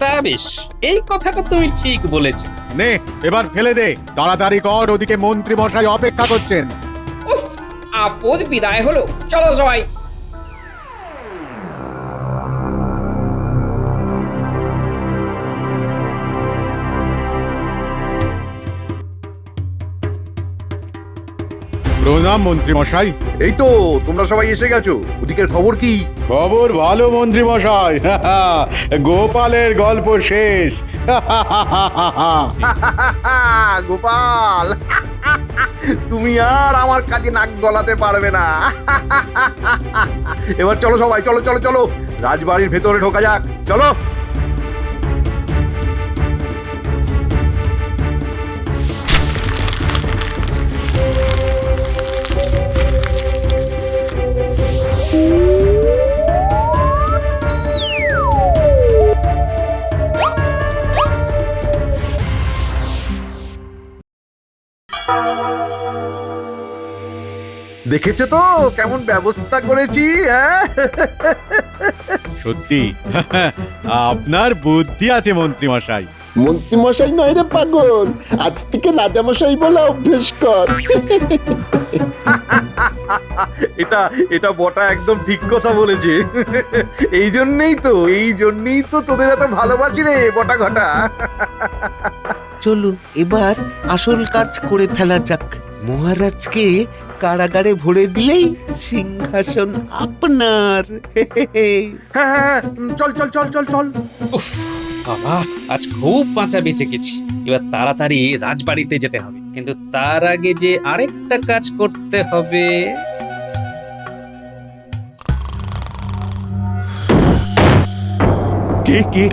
তা বেশ, এই কথাটা তুমি ঠিক বলেছো। নে এবার ফেলে দে, তাড়াতাড়ি কর, ওদিকে মন্ত্রী মশাই অপেক্ষা করছেন। আপদ বিদায় হলো, চলো সবাই। প্রণাম মন্ত্রী মশাই। এই তো তোমরা সবাই এসে গেছো, ওদিকের খবর কি? খবর ভালো মন্ত্রী মশাই, গোপালের গল্প শেষ। গোপাল, তুমি আর আমার কাজে নাক গলাতে পারবে না। এবার চলো সবাই, চলো চলো চলো, রাজবাড়ির ভেতরে ঢোকা যাক, চলো। দেখেছো তো কেমন ব্যবস্থা করেছি? হ্যাঁ, সত্যি আপনার বুদ্ধি আছে মন্ত্রী মশাই। মন্ত্রী মশাই নয় রে পাগল, আজ থেকে রাজা মশাই বলা অভ্যেস কর। এটা এটা বটা একদম ঠিক কথা বলেছে। এই জন্যই তো তোদের এত ভালোবাসি রে বটা ঘটা। চলুন এবার আসল কাজ করে ফেলা যাক। মহারাজকে কারাগারে ভরে দিলেই সিংহাসন আপনার। হ্যাঁ, চল চল চল চল চল। উফ বাবা, আজ খুব বাঁচা বেঁচে গেছি। এবার তাড়াতাড়ি রাজবাড়িতে যেতে হবে, কিন্তু তার আগে যে আরেকটা কাজ করতে হবে। কে কে?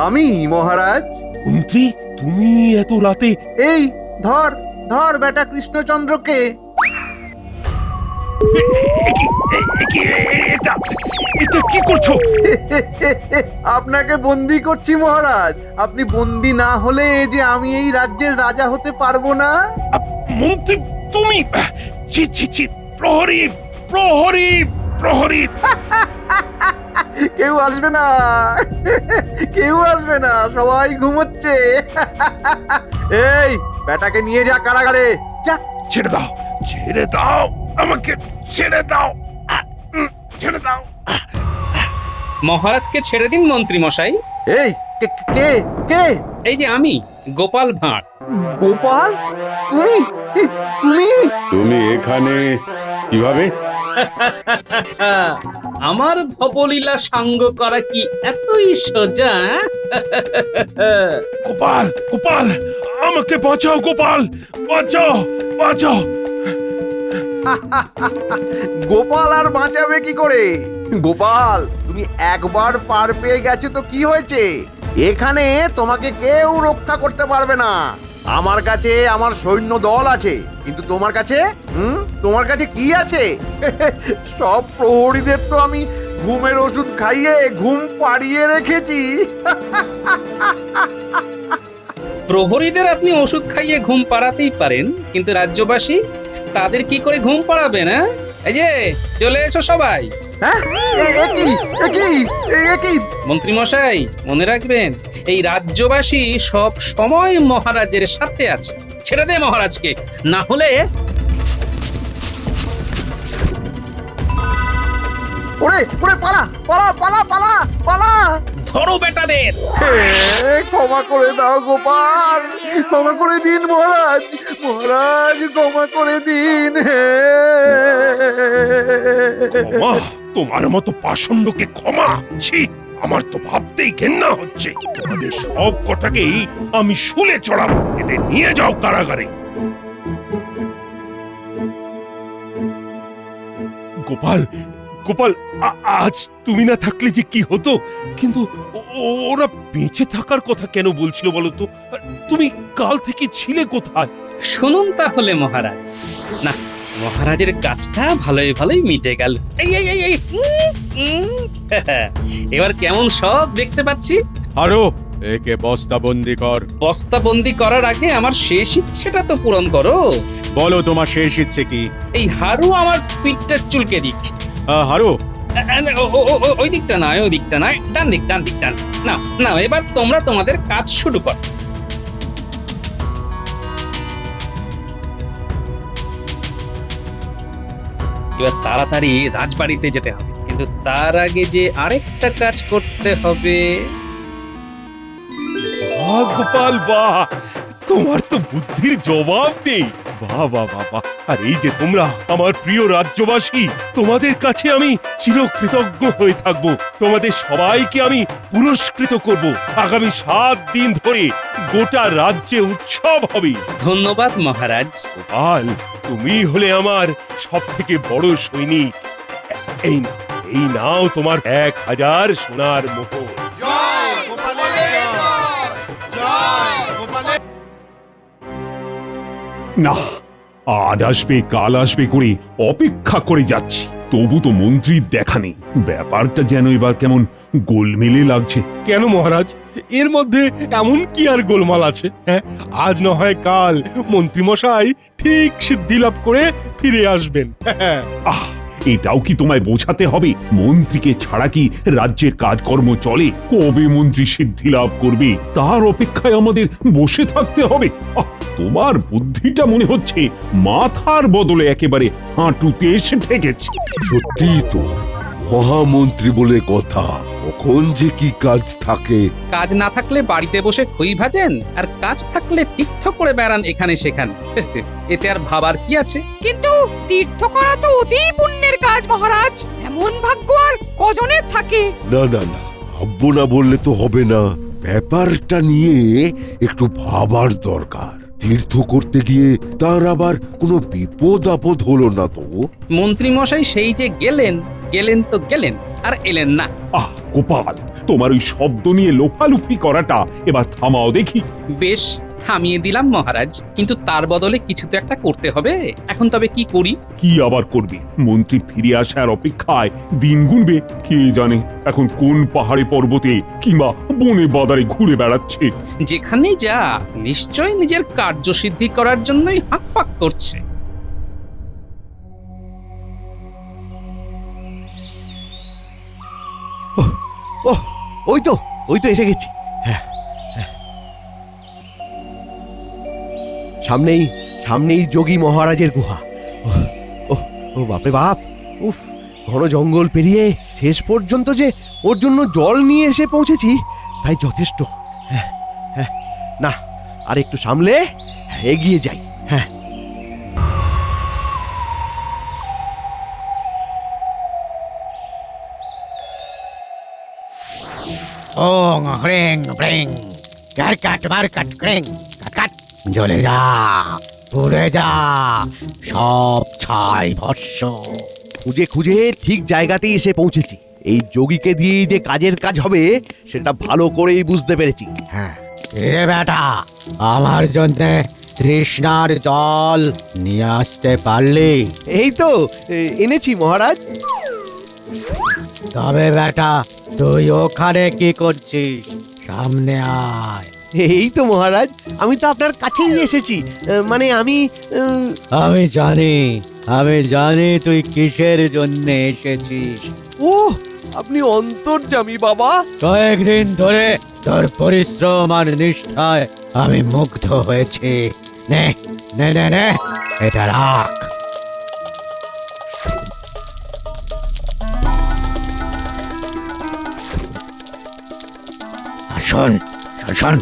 আমি মহারাজ। মন্ত্রী, তুমি এত রাতে? এই ধর ধর বেটা কৃষ্ণচন্দ্রকে। এটা কি করছো? আপনাকে বন্দি করছি মহারাজ। আপনি বন্দি না হলে যে আমি এই রাজ্যের রাজা হতে পারবো না। মন্ত্রী তুমি? ছি ছি ছি, প্রহরী প্রহরী প্রহরী! কেউ আসবে না, কেউ আসবে না, সবাই ঘুমোচ্ছে। এই বেটাকে নিয়ে যা কারাগারে, যা। ছেড়ে দাও, ছেড়ে দাও আমাকে, ছেড়ে দাও, ছেড়ে দাও। মহারাজকে ছেড়ে দিন মন্ত্রী মশাই। এই কে কে? এই যে আমি, গোপাল ভাঁড়। গোপাল, তুমি তুমি তুমি এখানে কিভাবে? আমার ভবলীলা সাঙ্গ করা কি এতই সোজা? গোপাল, গোপাল, আমাকে বাঁচাও গোপাল, বাঁচাও, বাঁচাও। গোপাল আর বাঁচাবে কি করে? গোপাল, তুমি একবার পার পেয়ে গেছো তো কি হয়েছে? এখানে তোমাকে কেউ রক্ষা করতে পারবে না। আমার কাছে আমার সৈন্য দল আছে, কিন্তু তোমার কাছে তোমার কাছে কি আছে? সব প্রহরীদের তো আমি ঘুমের ওষুধ খাইয়ে ঘুম পাড়িয়ে রেখেছি। প্রহরীদের আপনি ওষুধ খাইয়ে ঘুম পাড়াতেই পারেন, কিন্তু রাজ্যবাসী তাদের কি করে ঘুম পাড়াবেন? এই যে চলে এসো সবাই। মন্ত্রী মশাই, মনে রাখবেন এই রাজ্যবাসী সব সময় মহারাজের সাথে আছে। ছেড়ে দে মহারাজকে, না হলে। ওরে ওরে, পালা পালা পালা পালা পালা! ধরো বেটাদের। ক্ষমা করে দাও গোপাল, ক্ষমা করে দিন মহারাজ, মহারাজ ক্ষমা করে দিন। ক্ষমা? তোমার মতো পাষণ্ডকে ক্ষমা? ছি, আমার তো ভাবতেই ঘেন্না হচ্ছে। তোমাদের সব কটাকেই আমি শুলে চড়াবো। এদের নিয়ে যাও কারাগারে। গোপাল, গোপাল, আজ তুমি না থাকলে যে কি হতো। কিন্তু ওরা বেঁচে থাকার কথা কেন বলছিল বলো তো? তুমি কাল থেকে ছিলে কোথায়? শুনুন তাহলে মহারাজ। না, মহারাজের কাজটা ভালোই ভালোই মিটে গেল। এই এই এই এই এবার কেমন সব দেখতে পাচ্ছি। আরো একে বস্তাবন্দি কর। বস্তাবন্দি করার আগে আমার শেষ ইচ্ছেটা তো পূরণ করো। বলো তোমার শেষ ইচ্ছে কি? এই হারু আমার পিঠটা চুলকে দিক। হারু, ওই দিকটা নয়, ওই দিকটা নয়, ডান দিক, ডান দিক, ডান দিক। না না, এবার তোমরা তোমাদের কাজ শুরু করো। এবার তাড়াতাড়ি রাজবাড়িতে যেতে হবে, কিন্তু তার আগে যে আরেকটা কাজ করতে হবে। বাহ গোপাল বাহ, তোমার তো বুদ্ধির জবাব নেই। বাহ বাহ বাহ বাহ। আর এই যে তোমরা আমার প্রিয় রাজ্যবাসী, তোমাদের কাছে আমি চিরকৃতজ্ঞ হয়ে থাকব। তোমাদের সবাইকে আমি পুরস্কৃত করব। আগামী 7 দিন ধরে গোটা রাজ্যে উৎসব হবে। ধন্যবাদ মহারাজ। গোপাল, তুমি হলে আমার সব থেকে বড় সৈনিক। এই নাও তোমার 1000 সোনার মোহর। না, আজ আসবে কাল আসবে করে অপেক্ষা করে যাচ্ছি, তবু তো মন্ত্রীর দেখা নেই। ব্যাপারটা যেন এবার কেমন গোলমেলে লাগছে। কেন মহারাজ, এর মধ্যে এমন কি আর গোলমাল আছে? হ্যাঁ, আজ না হয় কাল মন্ত্রীমশাই ঠিক সিদ্ধি লাভ করে ফিরে আসবেন। আহ, এটাও কি তোমায় বোঝাতে হবে? মন্ত্রীকে ছাড়া কি রাজ্যের কাজকর্ম চলে? কবে মন্ত্রী সিদ্ধি লাভ করবে তার অপেক্ষায় আমাদের বসে থাকতে হবে? তোমার বুদ্ধিটা মনে হচ্ছে মাথার বদলে একেবারে হাঁটুতে এসে ঠেকেছে। সত্যি তো, মহামন্ত্রী বলে কথা, কখন যে কি কাজ থাকে। কাজ না থাকলে বাড়িতে বসে খই ভাজেন, আর কাজ থাকলে তীর্থ করে বেড়ান এখানে সেখানে। এতে আর ভাবার কি আছে? কিন্তু তীর্থ করা তো অতি পুণ্যের কাজ মহারাজ, এমন ভাগ্য আর কজনের থাকে? না না না, ভাববো না বললে তো হবে না, ব্যাপারটা নিয়ে একটু ভাবার দরকার। তীর্থ করতে গিয়ে তার আবার কোনো বিপদ আপদ হলো না তো? মন্ত্রী মশাই সেই যে গেলেন তো গেলেন, আর এলেন না। আহ গোপাল, তোমার ওই শব্দ নিয়ে লোফালুফি করাটা এবার থামাও দেখি। বেশ, থামিয়ে দিলাম মহারাজ, কিন্তু তার বদলে কিছু তো একটা করতে হবে। এখন তবে কি করি? কি আবার করবে? মন্ত্রী ফিরে আসার অপেক্ষায় দিন গুনবে। কে জানে এখন কোন পাহাড়ে পর্বতে কিংবা বনে বাদারে ঘুরে বেড়াচ্ছে। যেখানেই যা, নিশ্চয় নিজের কার্যসিদ্ধি করার জন্যই হাঁক পাক করছে। ওই তো এসে গেছি। সামনেই যোগী মহারাজের গুহা। ও বাপরে বাপ, উফ, ঘন জঙ্গল পেরিয়ে শেষ পর্যন্ত যে ওর জন্য জল নিয়ে এসে পৌঁছেছি তাই যথেষ্ট। না, আর একটু সামলে এগিয়ে যাই। ওং হ্রেং ব্রেং কাট মারকাট ক্রেং কাট, জ্বলে যা, পুড়ে যা, সব ছাই ভস্য। খুঁজে খুঁজে ঠিক জায়গাতেই এসে পৌঁছেছি। এই যোগীকে দিয়েই যে কাজের কাজ হবে সেটা ভালো করেই বুঝতে পেরেছি। রে বেটা, আমার জন্য তৃষ্ণার জল নিয়ে আসতে পারলি? এই তো এনেছি মহারাজ। তবে বেটা, তুই ওখানে কি করছিস? সামনে আয়। এই তো মহারাজ, আমি তো আপনার কাছেই এসেছি। মানে আমি জানি তুই কিসের জন্য এসেছিস। ও, আপনি অন্তর্যামী বাবা। কয়েকদিন ধরে তোর পরিশ্রম আর নিষ্ঠায় আমি মুগ্ধ হয়েছি। নে নে নে নে, এটা রাখ। শোন শোন,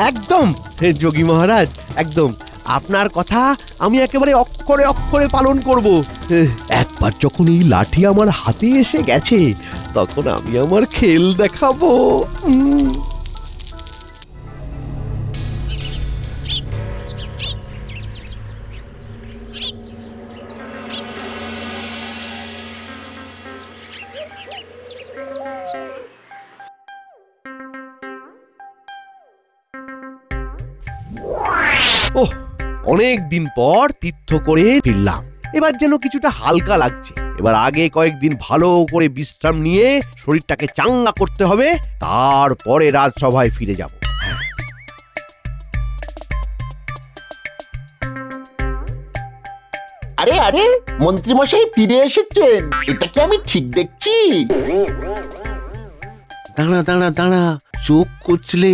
একদম যোগী মহারাজ, একদম আপনার কথা আমি একেবারে অক্ষরে অক্ষরে পালন করব। একবার যখন এই লাঠি আমার হাতে এসে গেছে তখন আমি আমার খেল দেখাবো। ওহ, অনেক দিন পর তীর্থ করে ফিরলাম, এবার যেন কিছুটা হালকা লাগছে। এবার আগে কয়েকদিন ভালো করে বিশ্রাম নিয়ে শরীরটাকে চাঙ্গা করতে হবে, তারপরে রাজসভায় ফিরে যাব। আরে আরে মন্ত্রীমশাই ফিরে এসেছেন, এটা কি আমি ঠিক দেখছি? দাঁড়া দাঁড়া দাঁড়া, চোখ কচলে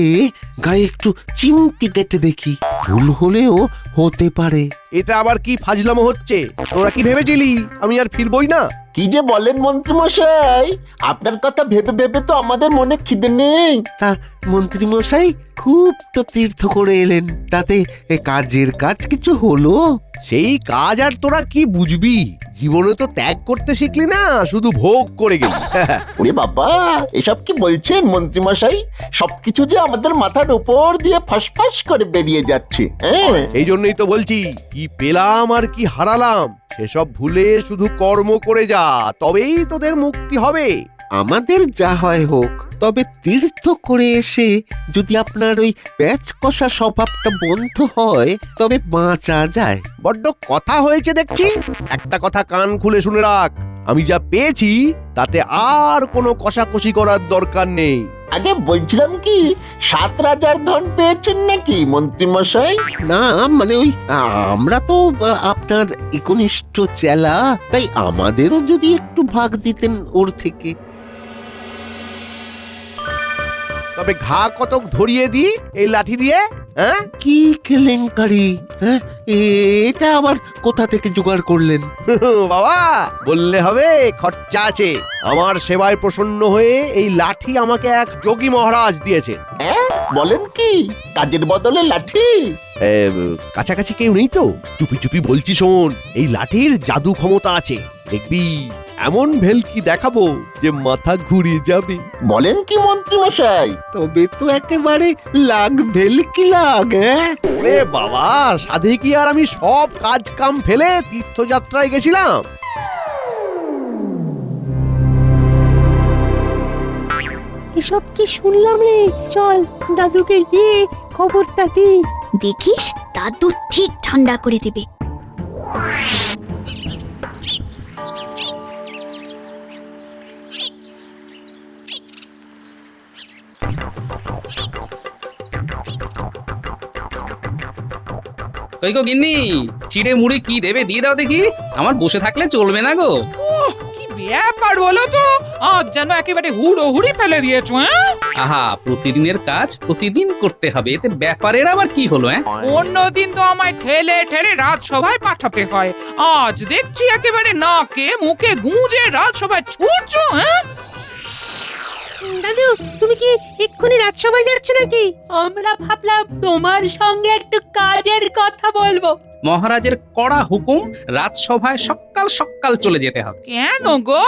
গায়ে একটু চিমটি কেটে দেখি, ভুল হলেও হতে পারে। এটা আবার কি ফাজলামো হচ্ছে? তোরা কি ভেবেছিলি আমি আর ফিরবই না? কি যে বলেন মন্ত্রীমশাই, আপনার কথা ভেবে ভেবে তো আমাদের মনে খিদে নেই। তা মন্ত্রী মশাই খুব তো তীর্থ করে এলেন, তাতে কাজের কাজ কিছু হলো? সেই কাজ আর তোরা কি বুঝবি? জীবনে তো ত্যাগ করতে শিখলি না, শুধু ভোগ করে গেলি। ওরে বাবা, এসব কি বলছেন মন্ত্রীমশাই? সবকিছু যে আমাদের মাথার উপর দিয়ে ফসফস করে বেরিয়ে যাচ্ছে। এই জন্যই তো বলছি, কি পেলাম আর কি হারালাম সেসব ভুলে শুধু কর্ম করে যা, তবেই তোদের মুক্তি হবে। আমাদের যা হয় হোক, তবে তীর্থ করে এসে যদি আপনার ওই প্যাচ কষা স্বভাবটা বন্ধ হয় তবে বাঁচা যায়। বড্ড কথা হয়েছে দেখছি। একটা কথা কান খুলে শুনে রাখ, আমি যা পেয়েছি তাতে আর কোনো কষাকষি করার দরকার নেই। আগে বলছিলাম কি, 7 রাজার ধন পেয়েছেন নাকি মন্ত্রীমশাই? না মানে ওই আমরা তো আপনার একনিষ্ঠ চেলা, তাই আমাদেরও যদি একটু ভাগ দিতেন ওর থেকে। তবে ঘা কতক ধরিয়ে দি এই লাঠি দিয়ে। হ্যাঁ, কি কেলেঙ্কারি! হ্যাঁ, এটা আবার কোথা থেকে জোগাড় করলেন? বাবা বললে হবে, খরচা আছে। আমার সেবায় প্রসন্ন হয়ে এই লাঠি আমাকে এক যোগী মহারাজ দিয়েছেন। বলেন কি, কাজের বদলে লাঠি? কাছাকাছি কেউ নেই তো, চুপি চুপি বলছি শোন, এই লাঠির জাদু ক্ষমতা আছে, দেখবি এমন ভেলকি দেখাবো যে মাথা ঘুরিয়ে যাবে। বলেন কি মন্ত্রীমশাই? তবে তো একেবারে লাগ ভেলকি লাগ। ওরে বাবা, সাধে কি আর আমি সব কাজ কাম ফেলে তীর্থযাত্রায় গেছিলাম? এসব কি শুনলাম রে? চল দাদুকে গিয়ে খবরটা দি। দেখিস দাদু ঠিক ঠান্ডা করে দেবে। কই গো গিন্নি, চিড়ে মুড়ি কি দেবে দিয়ে দাও দেখি, আমার বসে থাকলে চলবে না গো। কি ব্যাপার বলো তো, আজ যেন একেবারে হুড়োহুড়ি ফেলে দিয়েছো। আহা, প্রতিদিনের কাজ প্রতিদিন করতে হবে, এতে ব্যাপারের আবার কি হলো? অন্যদিন তো আমায় ঠেলে ঠেলে রাজসভায় পাঠাতে হয়, আজ দেখছি একেবারে নাকে মুখে গুঁজে রাজসভায় ছুটছো। দাদু, তুমি কি এক্ষুনি রাজসভায় যাচ্ছ নাকি? আমরা ভাবলাম তোমার সঙ্গে একটু কাজের কথা বলবো। মহারাজের কড়া হুকুম, রাজসভায় সকাল সকাল চলে যেতে হবে। কেন গো,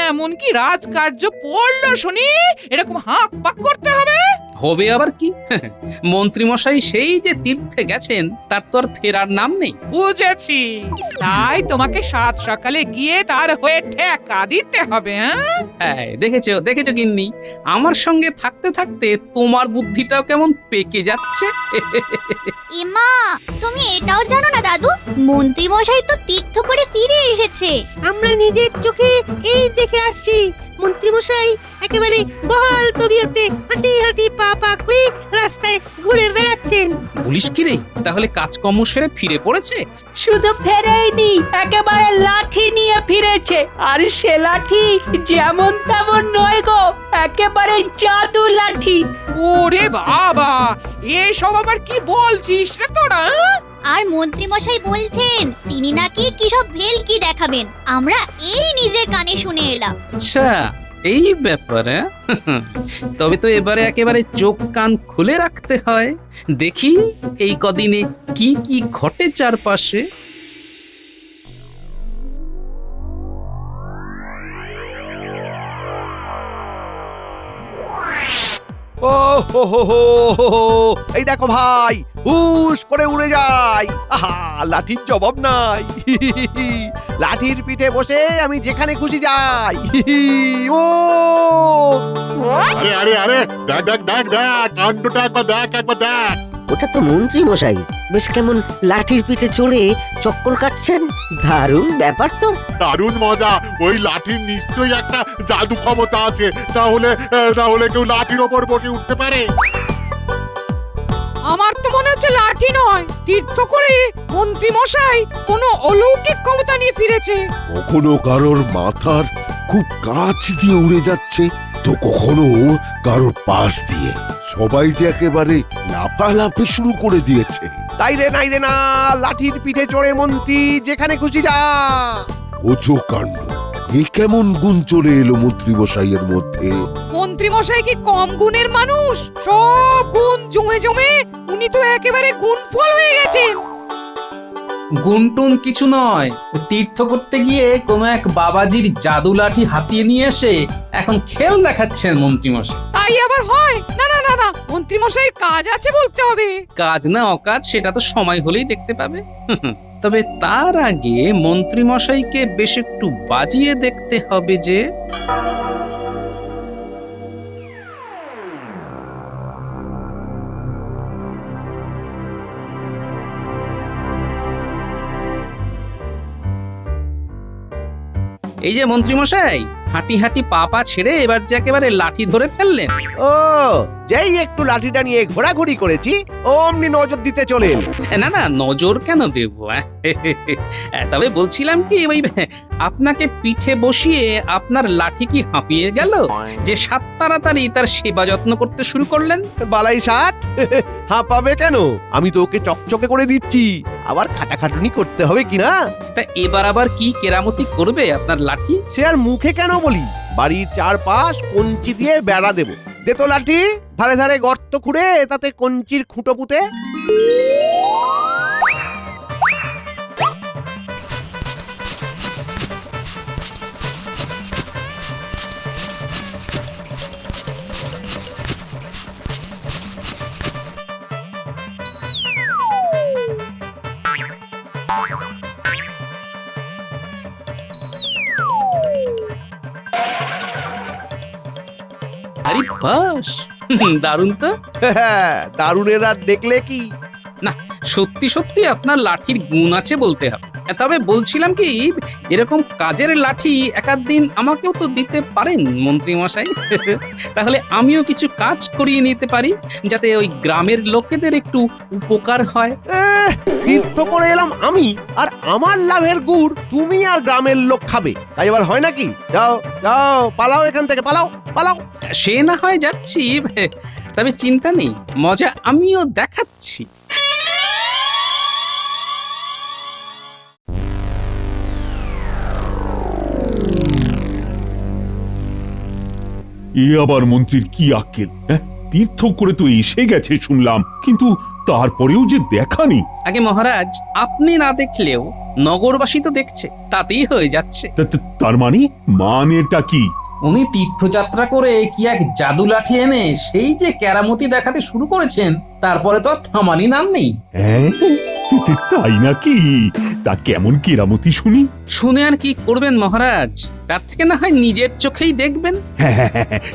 এমন কি রাজকার্য পড়লো শুনি এরকম হাঁক পাক করতে হবে? হবে আবার কি, মন্ত্রী মশাই সেই যে তীর্থে গেছেন তার তো আর ফেরার নাম নেই। বুঝেছি, তাই তোমাকে সাত সকালে গিয়ে তার হয়ে ঠেকা দিতে হবে। হ্যাঁ, দেখেছো দেখেছো গিন্নি, আমার সঙ্গে থাকতে থাকতে তোমার বুদ্ধিটাও কেমন পেকে যাচ্ছে। এমা, তুমি এটাও জানো না দাদু, মন্ত্রী মশাই তো তীর্থ করে ফিরে এসেছে। আমরা নিজের চোখে এই দেখে আসছি, মন্ত্রী মশাই একেবারে বহাল তবিয়তে হাঁটি হাঁটি পা পা করে রাস্তায় ঘুরে বেড়াচ্ছেন। বলিস কি রে, তাহলে কাজকর্ম সেরে ফিরে পড়েছে? শুধু ফেরেইনি, একেবারে লাঠি নিয়ে ফিরেছে। আর সে লাঠি যেমন তেমন নয় গো, একেবারে জাদু লাঠি। ওরে বাবা, এসব আবার কি বলছিস রে তোরা? আর মন্ত্রী মশাই বলছেন তিনি নাকি কি সব ভেলকি দেখাবেন, আমরা এই নিজের কানে শুনে এলাম। আচ্ছা, এই ব্যাপারে তবে তো এবারে একেবারে চোখ কান খুলে রাখতে হয়। দেখি এই কদিনে কি কি ঘটে চারপাশে। ও হো হো হো হো হো, এই দেখো ভাই, হুশ করে উড়ে যায়। আহা, লাঠির জবাব নাই। লাঠির পিঠে বসে আমি যেখানে খুশি যাই। ও আরে আরে আরে দেখ দেখ দেখ দেখ কাণ্ডটা একবার দেখ। ওটা তো মন্ত্রী মশাই, বেশ কেমন লাঠির পিঠে চড়ে চক্কর কাটছেন। দারুণ ব্যাপার তো। দারুণ মজা। ওই লাঠির নিশ্চয়ই একটা জাদু ক্ষমতা আছে, তাহলে কেউ লাঠির ওপর বসে উঠতে পারে। আমার তো মনে হচ্ছে লাঠি নয়, তীর্থ করে মন্ত্রী মশাই কোনো অলৌকিক ক্ষমতা নিয়ে ফিরেছে। কখনো কারোর মাথার খুব কাছ দিয়ে উড়ে যাচ্ছে, তো কখনো কারোর পাশ দিয়ে। সবাই যে একেবারে লাফালাফি শুরু করে দিয়েছে। তাই রে নাই রে না, লাঠির পিঠে চড়ে মন্ত্রী যেখানে খুশি যা। ওজো কাণ্ড, এই কেমন গুণ চলে এলো মন্ত্রী মশাইয়ের মধ্যে। মন্ত্রী মশাই কি কম গুণের মানুষ? সব গুণ জমে জমে উনি তো একেবারে গুণফল হয়ে গেছেন। গুনটুন কিছু নয়, তীর্থ করতে গিয়ে কোনো এক বাবাজির জাদু লাঠি হাতিয়ে নিয়ে এসে এখন খেল দেখাচ্ছেন মন্ত্রীমশাই। তাই আবার হয়? না না না না, মন্ত্রী মশাইয়ের কাজ আছে বলতে হবে। কাজ না অকাজ সেটা তো সময় হলেই দেখতে পাবে। তবে তার আগে মন্ত্রীমশাইকে বেশ একটু বাজিয়ে দেখতে হবে যে। এই যে মন্ত্রীমশাই, হাঁটি হাঁটি পা পা ছেড়ে এবার যে একেবারে লাঠি ধরে ফেললেন। ও, যেই একটু লাঠিটা নিয়ে ঘোরাঘুরি করেছি অমনি নজর দিতে চলেন। না না, নজর কেন দেব? তবে বলছিলাম কি, ওই আপনাকে পিঠে বসিয়ে আপনার লাঠি কি হাঁপিয়ে গেল যে সাত তাড়াতাড়ি তার সেবা যত্ন করতে শুরু করলেন? বালাই ষাট, হাঁপাবে কেন? আমি তো ওকে চকচকে করে দিচ্ছি, আবার খাটাখাটুনি করতে হবে কিনা। তা এবার আবার কি কেরামতি করবে আপনার লাঠি? সে আর মুখে কেন বলি, বাড়ির চারপাশ কঞ্চি দিয়ে বেড়া দেব। দে তো লাঠি, ধারে ধারে গর্ত খুঁড়ে তাতে কঞ্চির খুঁটো পুঁতে। আরে বাস, দারুণ তো। দারুণের আর দেখলে কি না, সত্যি সত্যি আপনার লাঠির গুণ আছে বলতে হবে। তবে বলছিলাম কি, এরকম কাজের লাঠি একাদ দিন আমাকেও তো দিতে পারেন মন্ত্রী মশাই। তাহলে আমিও কিছু কাজ করিয়ে নিতে পারি, যাতে ওই গ্রামের লোকেদের একটু উপকার হয়। তীর্থ করে এলাম আমি, আর আমার লাভের গুড় তুমি আর গ্রামের লোক খাবে, তাই এবার হয় নাকি? যাও যাও, পালাও এখান থেকে, পালাও পালাও। সে না হয় যাচ্ছি, তবে চিন্তা নেই, মজা আমিও দেখাচ্ছি। এ আবার মন্ত্রীর কি আক্কেল? তীর্থ করে তো এসে গেছে শুনলাম, কিন্তু তারপরেও যে দেখানি। আগে মহারাজ, আপনি না দেখলেও নগরবাসী তো দেখছে, তাতেই হয়ে যাচ্ছে। তার মানেটা কি? উনি তীর্থযাত্রা করে কি এক জাদু লাঠি এনে সেই যে কেরামতি দেখাতে শুরু করেছেন, তারপরে তো থামানি নাম নেই। তাই নাকি? তা কেমন কেরামতি শুনি? শুনে আর কি করবেন মহারাজ, তার থেকে না হয় নিজের চোখেই দেখবেন।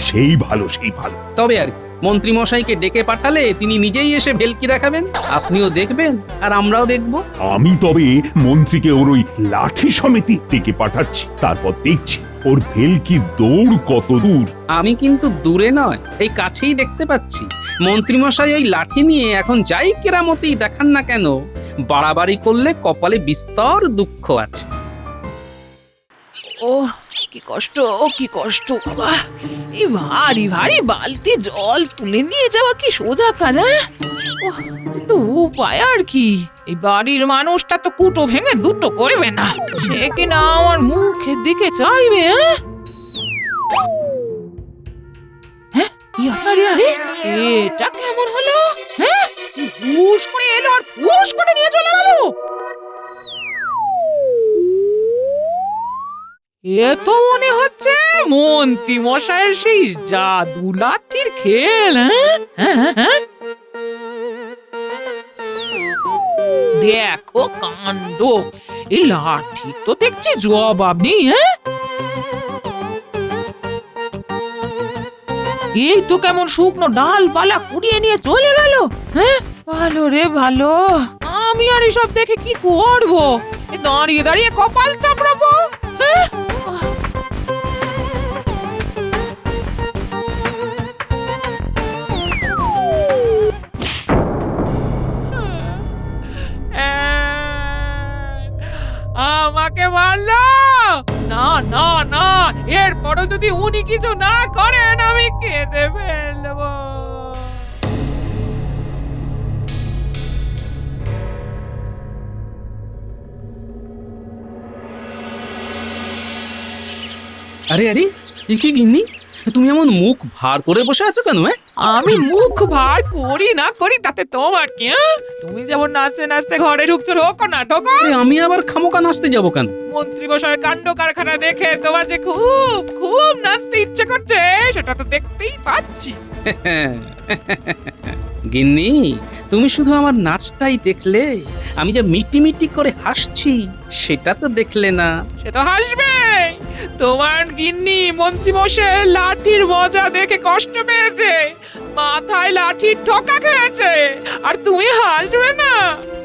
সেই ভালো, সেই ভালো। তবে আর মন্ত্রী মশাইকে ডেকে পাঠালে তিনি নিজেই এসে ভেলকি দেখাবেন, আপনিও দেখবেন আর আমরাও দেখব। আমি তবে মন্ত্রীকে ওর ওই লাঠি সমিতি ডেকে পাঠাচ্ছি, তারপর দেখছি ওর ভেলকি দৌড় কত দূর। আমি কিন্তু দূরে নয়, এই কাছেই দেখতে পাচ্ছি। মন্ত্রীমশাই এই লাঠি নিয়ে এখন যাই কেরামতি দেখান না কেন, বাড়াবাড়ি করলে কপালে বিস্তর দুঃখ আছে। ও কি কষ্ট, কি কষ্ট বাবা! এই ভারী ভারী বালতি জল তুলে নিয়ে যাওয়া কি সোজা কাজ? কিন্তু উপায় আর কি? এই বাড়ির মানুষটা তো কুটো ভেঙে দুটো করবে না, সে কিনা আমার মুখের দিকে চাইবে। আরে আরে এটা কেমন হলো? হ্যাঁ, হুশ করে এলো আর ফুস করে নিয়ে চলে গেল। এ তো মনে হচ্ছে মন্ত্রী মশাইয়ের সেই জাদু লাঠির খেল। হ্যাঁ, দেখো কাণ্ড, এই লাঠি তো দেখছি জবাব নেই। হ্যাঁ, এই তো কেমন শুকনো ডালপালা কুড়িয়ে নিয়ে চলে গেল। হ্যাঁ, ভালো রে ভালো, আমি আর এসব দেখে কি করবো? দাঁড়িয়ে দাঁড়িয়ে কপাল চাপড়াবো। হ্যাঁ, আমাকে মারলো? না না না, এরপরও যদি উনি কিছু না করেন আমি কেঁদে ফেলবো। আরে আরে, এ কি গিন্নি, তুমি এমন মুখ ভার করে বসে আছো কেন? আমি মুখ ভার করি না করি তাতে তোমার কি? তুমি যেমন নাচতে নাচতে ঘরে ঢুকছো, ঢোকো না ঢোকো। আমি আবার খামোকা নাচতে যাবো কেন? মন্ত্রী মশাইয়ের কাণ্ড কারখানা দেখে তোমার যে খুব খুব নাচতে ইচ্ছে করছে, সেটা তো দেখতেই পাচ্ছি। গিন্নি, তুমি শুধু আমার নাচটাই দেখলে, আমি যে মিটি মিটি করে হাসছি সেটা তো দেখলে না। সে তো হাসবে, তোমার গিন্নি মন্ত্রী মশাইয়ের লাঠির মজা দেখে কষ্ট পেয়েছে, মাথায় লাঠির ঠোকা খেয়েছে, আর তুমি হাসবে না?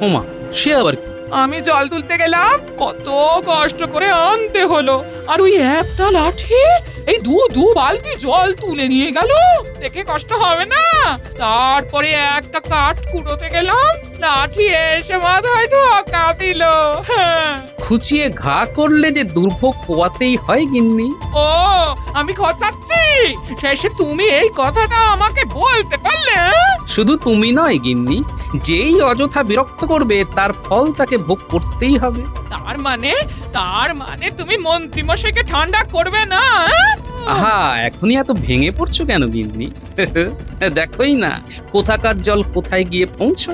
ওমা, সে আবার কি? আমি জল তুলতে গেলাম, কত কষ্ট করে আনতে হলো, আর ওই একটা লাঠি এই দু বালতি জল তুলে নিয়ে গেল, দেখে কষ্ট হবে না? তারপরে একটা কাঠ কুড়োতে গেলাম, লাঠি এসে মাথায় ঠোকা দিল। হ্যাঁ, খুচিয়ে ঘা করলে যে দুর্ভোগ পোয়াতেই হয় গিন্নি। ও, আমি খচাচ্ছি, শেষে তুমি এই কথাটা আমাকে বলতে পারলে? শুধু তুমি নয় গিন্নি, যেই অযথা বিরক্ত করবে তার ফল তাকে ভোগ করতেই হবে। তার মানে তুমি মন্ত্রী মশাইকে ঠান্ডা করবে না? আহা, এখনই এত ভেঙে পড়ছো কেন গিন্নি? দেখোই না কোথাকার জল কোথায় গিয়ে পৌঁছো।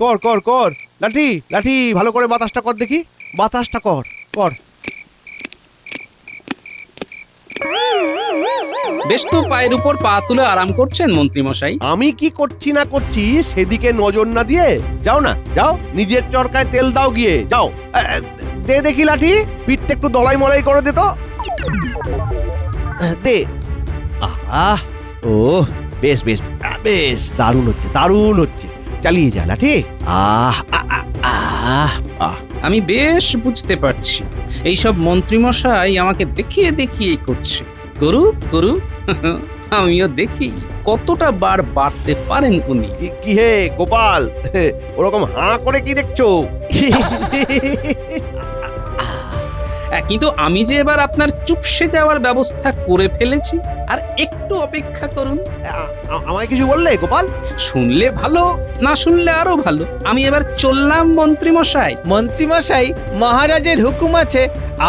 কর কর কর, লাঠি লাঠি ভালো করে বাতাসটা কর দেখি, বাতাসটা কর কর। বেশ তো, পায়ের উপর পা তুলে আরাম করছেন মন্ত্রী মশাই। আমি কি করছি না করছি সেদিকে নজর না দিয়ে যাও না, যাও নিজের চরকায় তেল দাও গিয়ে, যাও। দে দেখি লাঠি, পিঠটা একটু দলাই মলাই করে দে তো, দে। আহ, ও বেশ বেশ বেশ, দারুণ হচ্ছে দারুণ হচ্ছে, চালিয়ে যা লাঠি। আহ আহ আহ, আমি বেশ বুঝতে পারছি এইসব মন্ত্রী মশাই আমাকে দেখিয়ে দেখিয়ে করছে। করুক করুক, আমিও দেখি কতটা বার বাড়তে পারেন উনি। কি হে গোপাল, ওরকম হাঁ করে কি দেখছো? কিন্তু আমি যে এবার আপনার চুপসে যাওয়ার ব্যবস্থা করে ফেলেছি, আর একটু অপেক্ষা করুন। আমায় কিছু বললে গোপাল? শুনলে ভালো, না শুনলে আরো ভালো। আমি এবার চললাম মন্ত্রী মশাই। মন্ত্রী মশাই, মহারাজের হুকুম আছে,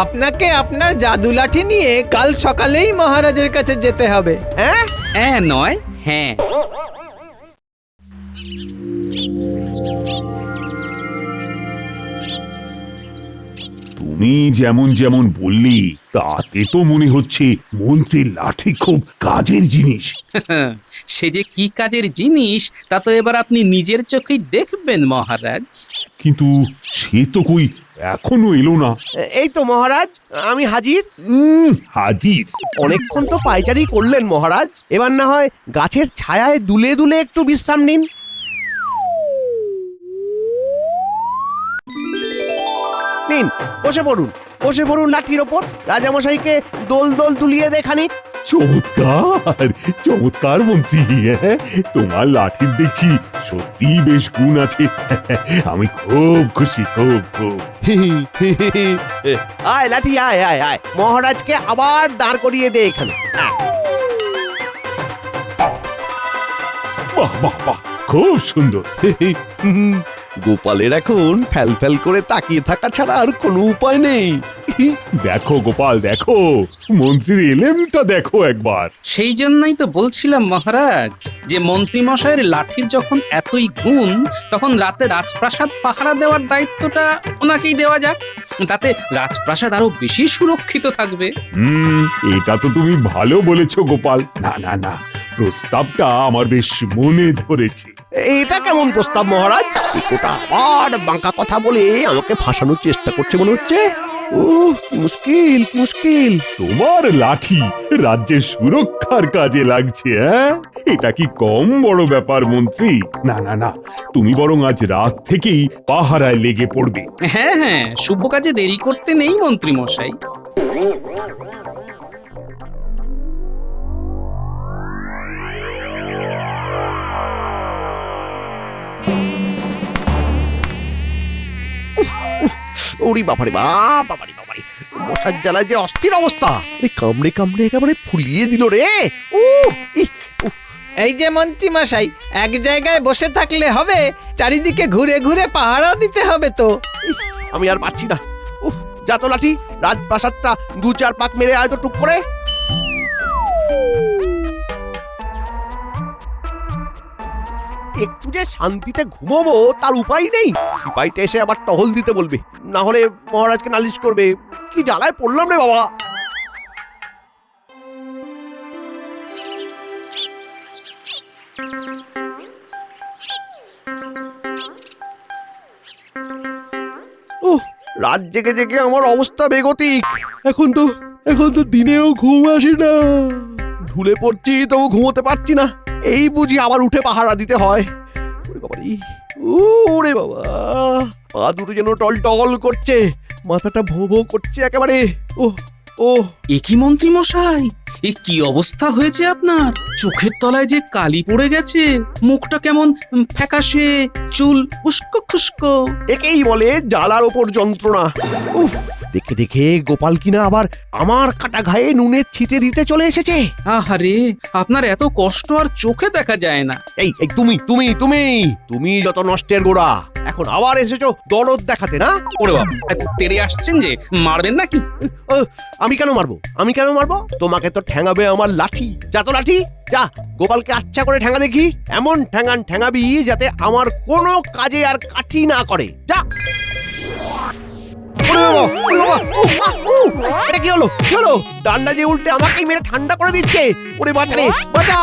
আপনাকে আপনার জাদু লাঠি নিয়ে কাল সকালেই মহারাজের কাছে যেতে হবে। হ্যাঁ নয়, হ্যাঁ। তুমি যেমন যেমন বললি তাতে তো মনে হচ্ছে মন্ত্রীর লাঠি খুব কাজের জিনিস। সে যে কি কাজের জিনিস তা তো এবার আপনি নিজের চোখেই দেখবেন মহারাজ। কিন্তু সে তো কই এখনো এলো না। এই তো মহারাজ, আমি হাজির। হাজির? অনেকক্ষণ তো পায়চারি করলেন মহারাজ, এবার না হয় গাছের ছায়ায় দুলে দুলে একটু বিশ্রাম নিন। নিন, বসে পড়ুন লাঠির ওপর, রাজামশাইকে দোল দোল দুলিয়ে দে খানিক। চমৎকার চমৎকার মন্ত্রী, হ্যাঁ? তোমার লাঠির দেখছি সত্যি বেশ গুণ আছে। আমি খুব খুশি, খুব খুব। আয় লাঠি, আয় আয় আয়, মহারাজকে আবার দাঁড় করিয়ে দে এখানে। বাহ বাহ বাহ, খুব সুন্দর। গোপালের এখন ফ্যাল ফ্যাল করে তাকিয়ে থাকা ছাড়া আর কোনো উপায় নেই। দেখো গোপাল, দেখো মন্ত্রীর এলেমটা দেখো একবার। সেই জন্যই তো বলছিলাম মহারাজ, যে মন্ত্রী মশাইয়ের লাঠির যখন এতই গুণ, তখন রাতে রাজপ্রাসাদ পাহারা দেওয়ার দায়িত্বটা ওনাকেই দেওয়া যাক। তাতে রাজপ্রাসাদ আরো বেশি সুরক্ষিত থাকবে। এটা তো তুমি ভালো বলেছো গোপাল। না না না, প্রস্তাবটা আমার বেশ মনে ধরেছে। এটা কেমন প্রস্তাব মহারাজ? ওটা আবার বাঁকা কথা বলে আমাকে ফাঁসানোর চেষ্টা করছে মনে হচ্ছে। কি মুশকিল, কি মুশকিল। তোমার লাঠি রাজ্যের সুরক্ষার কাজে লাগছে, হ্যাঁ? এটা কি কম বড় ব্যাপার মন্ত্রী? না না না, তুমি বরং আজ রাত থেকেই পাহারায় লেগে পড়বে। হ্যাঁ হ্যাঁ, শুভ কাজে দেরি করতে নেই মন্ত্রী মশাই। ওরে বাবারে বাপ, বাবারে বাবারে, মশার জ্বালায় যে অস্থির অবস্থা। কামড়ে কামড়ে একেবারে ফুলিয়ে দিল রে। এই যে মন্ত্রী মশাই, এক জায়গায় বসে থাকলে হবে, চারিদিকে ঘুরে ঘুরে পাহারা দিতে হবে তো। আমি আর পারছি না। যা তো লাঠি, রাজপ্রাসাদটা 2-4 পাক মেরে আয় তো টুক করে। একটু যে শান্তিতে ঘুমোবো তার উপায় নেই। সিপাইটা এসে আবার টহল দিতে বলবে, না হলে মহারাজকে নালিশ করবে। কি জ্বালায় পড়লাম রে বাবা। রাত জেগে জেগে আমার অবস্থা বেগতিক। এখন তো দিনেও ঘুম আসে না। ঢুলে পড়ছি তবু ঘুমোতে পারছি না। এই বুঝি আবার উঠে পাহারা দিতে হয়। ওরে বাবা, পা দুটো যেন টল করছে, মাথাটা ভো ভো করছে একেবারে। এ কি মন্ত্রী মশাই, এ কি অবস্থা হয়েছে আপনার? চোখের তলায় যে কালি পড়ে গেছে, মুখটা কেমন ফ্যাকাশে, চুল উস্কো খুস্কো। একেই বলে জ্বালার ওপর যন্ত্রণা। দেখে দেখে গোপাল কিনা আবার আমার কাটা ঘায়ে নুনের ছিটে দিতে চলে এসেছে। আহারে, আপনার এত কষ্ট আর চোখে দেখা যায় না। এই তুমি তুমি তুমি তুমি যত নষ্টের গোড়া, এখন আবার এসেছো দরদ দেখাতে না? ওরে বাবা, তেড়ে আসছেন যে, মারবেন নাকি? আমি কেন মারবো? আমি কেন মারবো? তোমাকে তো ঠ্যাঙাবে আমার লাঠি। যা তো লাঠি, যা গোপালকে আচ্ছা করে ঠ্যাঙা দেখি। এমন ঠ্যাঙান ঠ্যাঙাবি যাতে আমার কোনো কাজে আর কাঠি না করে। যা। এটা কি হলো? কি হলো? ডান্ডা যে উল্টে আমাকেই মেরে ঠান্ডা করে দিচ্ছে। ওরে বাঁচা রে, বাঁচা।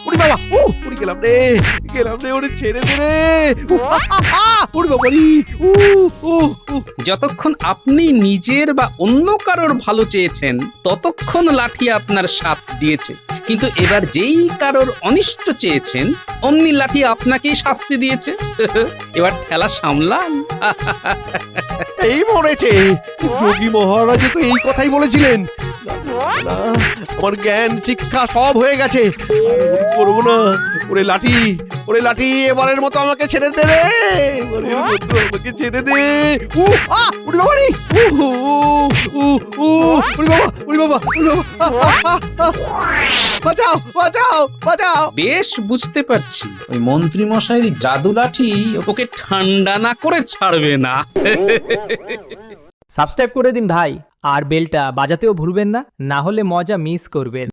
ওরে বাবা, ওরে গেলাম রে, ওরে ছেড়ে দে রে। ওরে বাবা রে। যতক্ষণ আপনি নিজের বা অন্য কারোর ভালো চেয়েছেন, ততক্ষণ লাঠি আপনার সাথ দিয়েছে। কিন্তু এবার যেই কারোর অনিষ্ট চেয়েছেন, অমনি লাঠি আপনাকেই শাস্তি দিয়েছে। এবার ঠেলা সামলান। এই মরেছে। যোগী মহারাজ তো এই কথাই বলেছিলেন। আমার জ্ঞান শিক্ষা সব হয়ে গেছে, করবো না। ওরে লাঠি, এবারের মতো আমাকে ছেড়ে দে রে। আমাকে ছেড়ে দে। ওরে বাবা রে। ওরে বাবা। বাঁচাও, বাঁচাও, বাঁচাও। বেশ বুঝতে পারছি, ওই মন্ত্রী মশাইয়ের জাদু লাঠি ওকে ঠান্ডা না করে ছাড়বে না। সাবস্ক্রাইব করে দিন ভাই, আর বেলটা বাজাতেও ভুলবেন না, না হলে মজা মিস করবেন।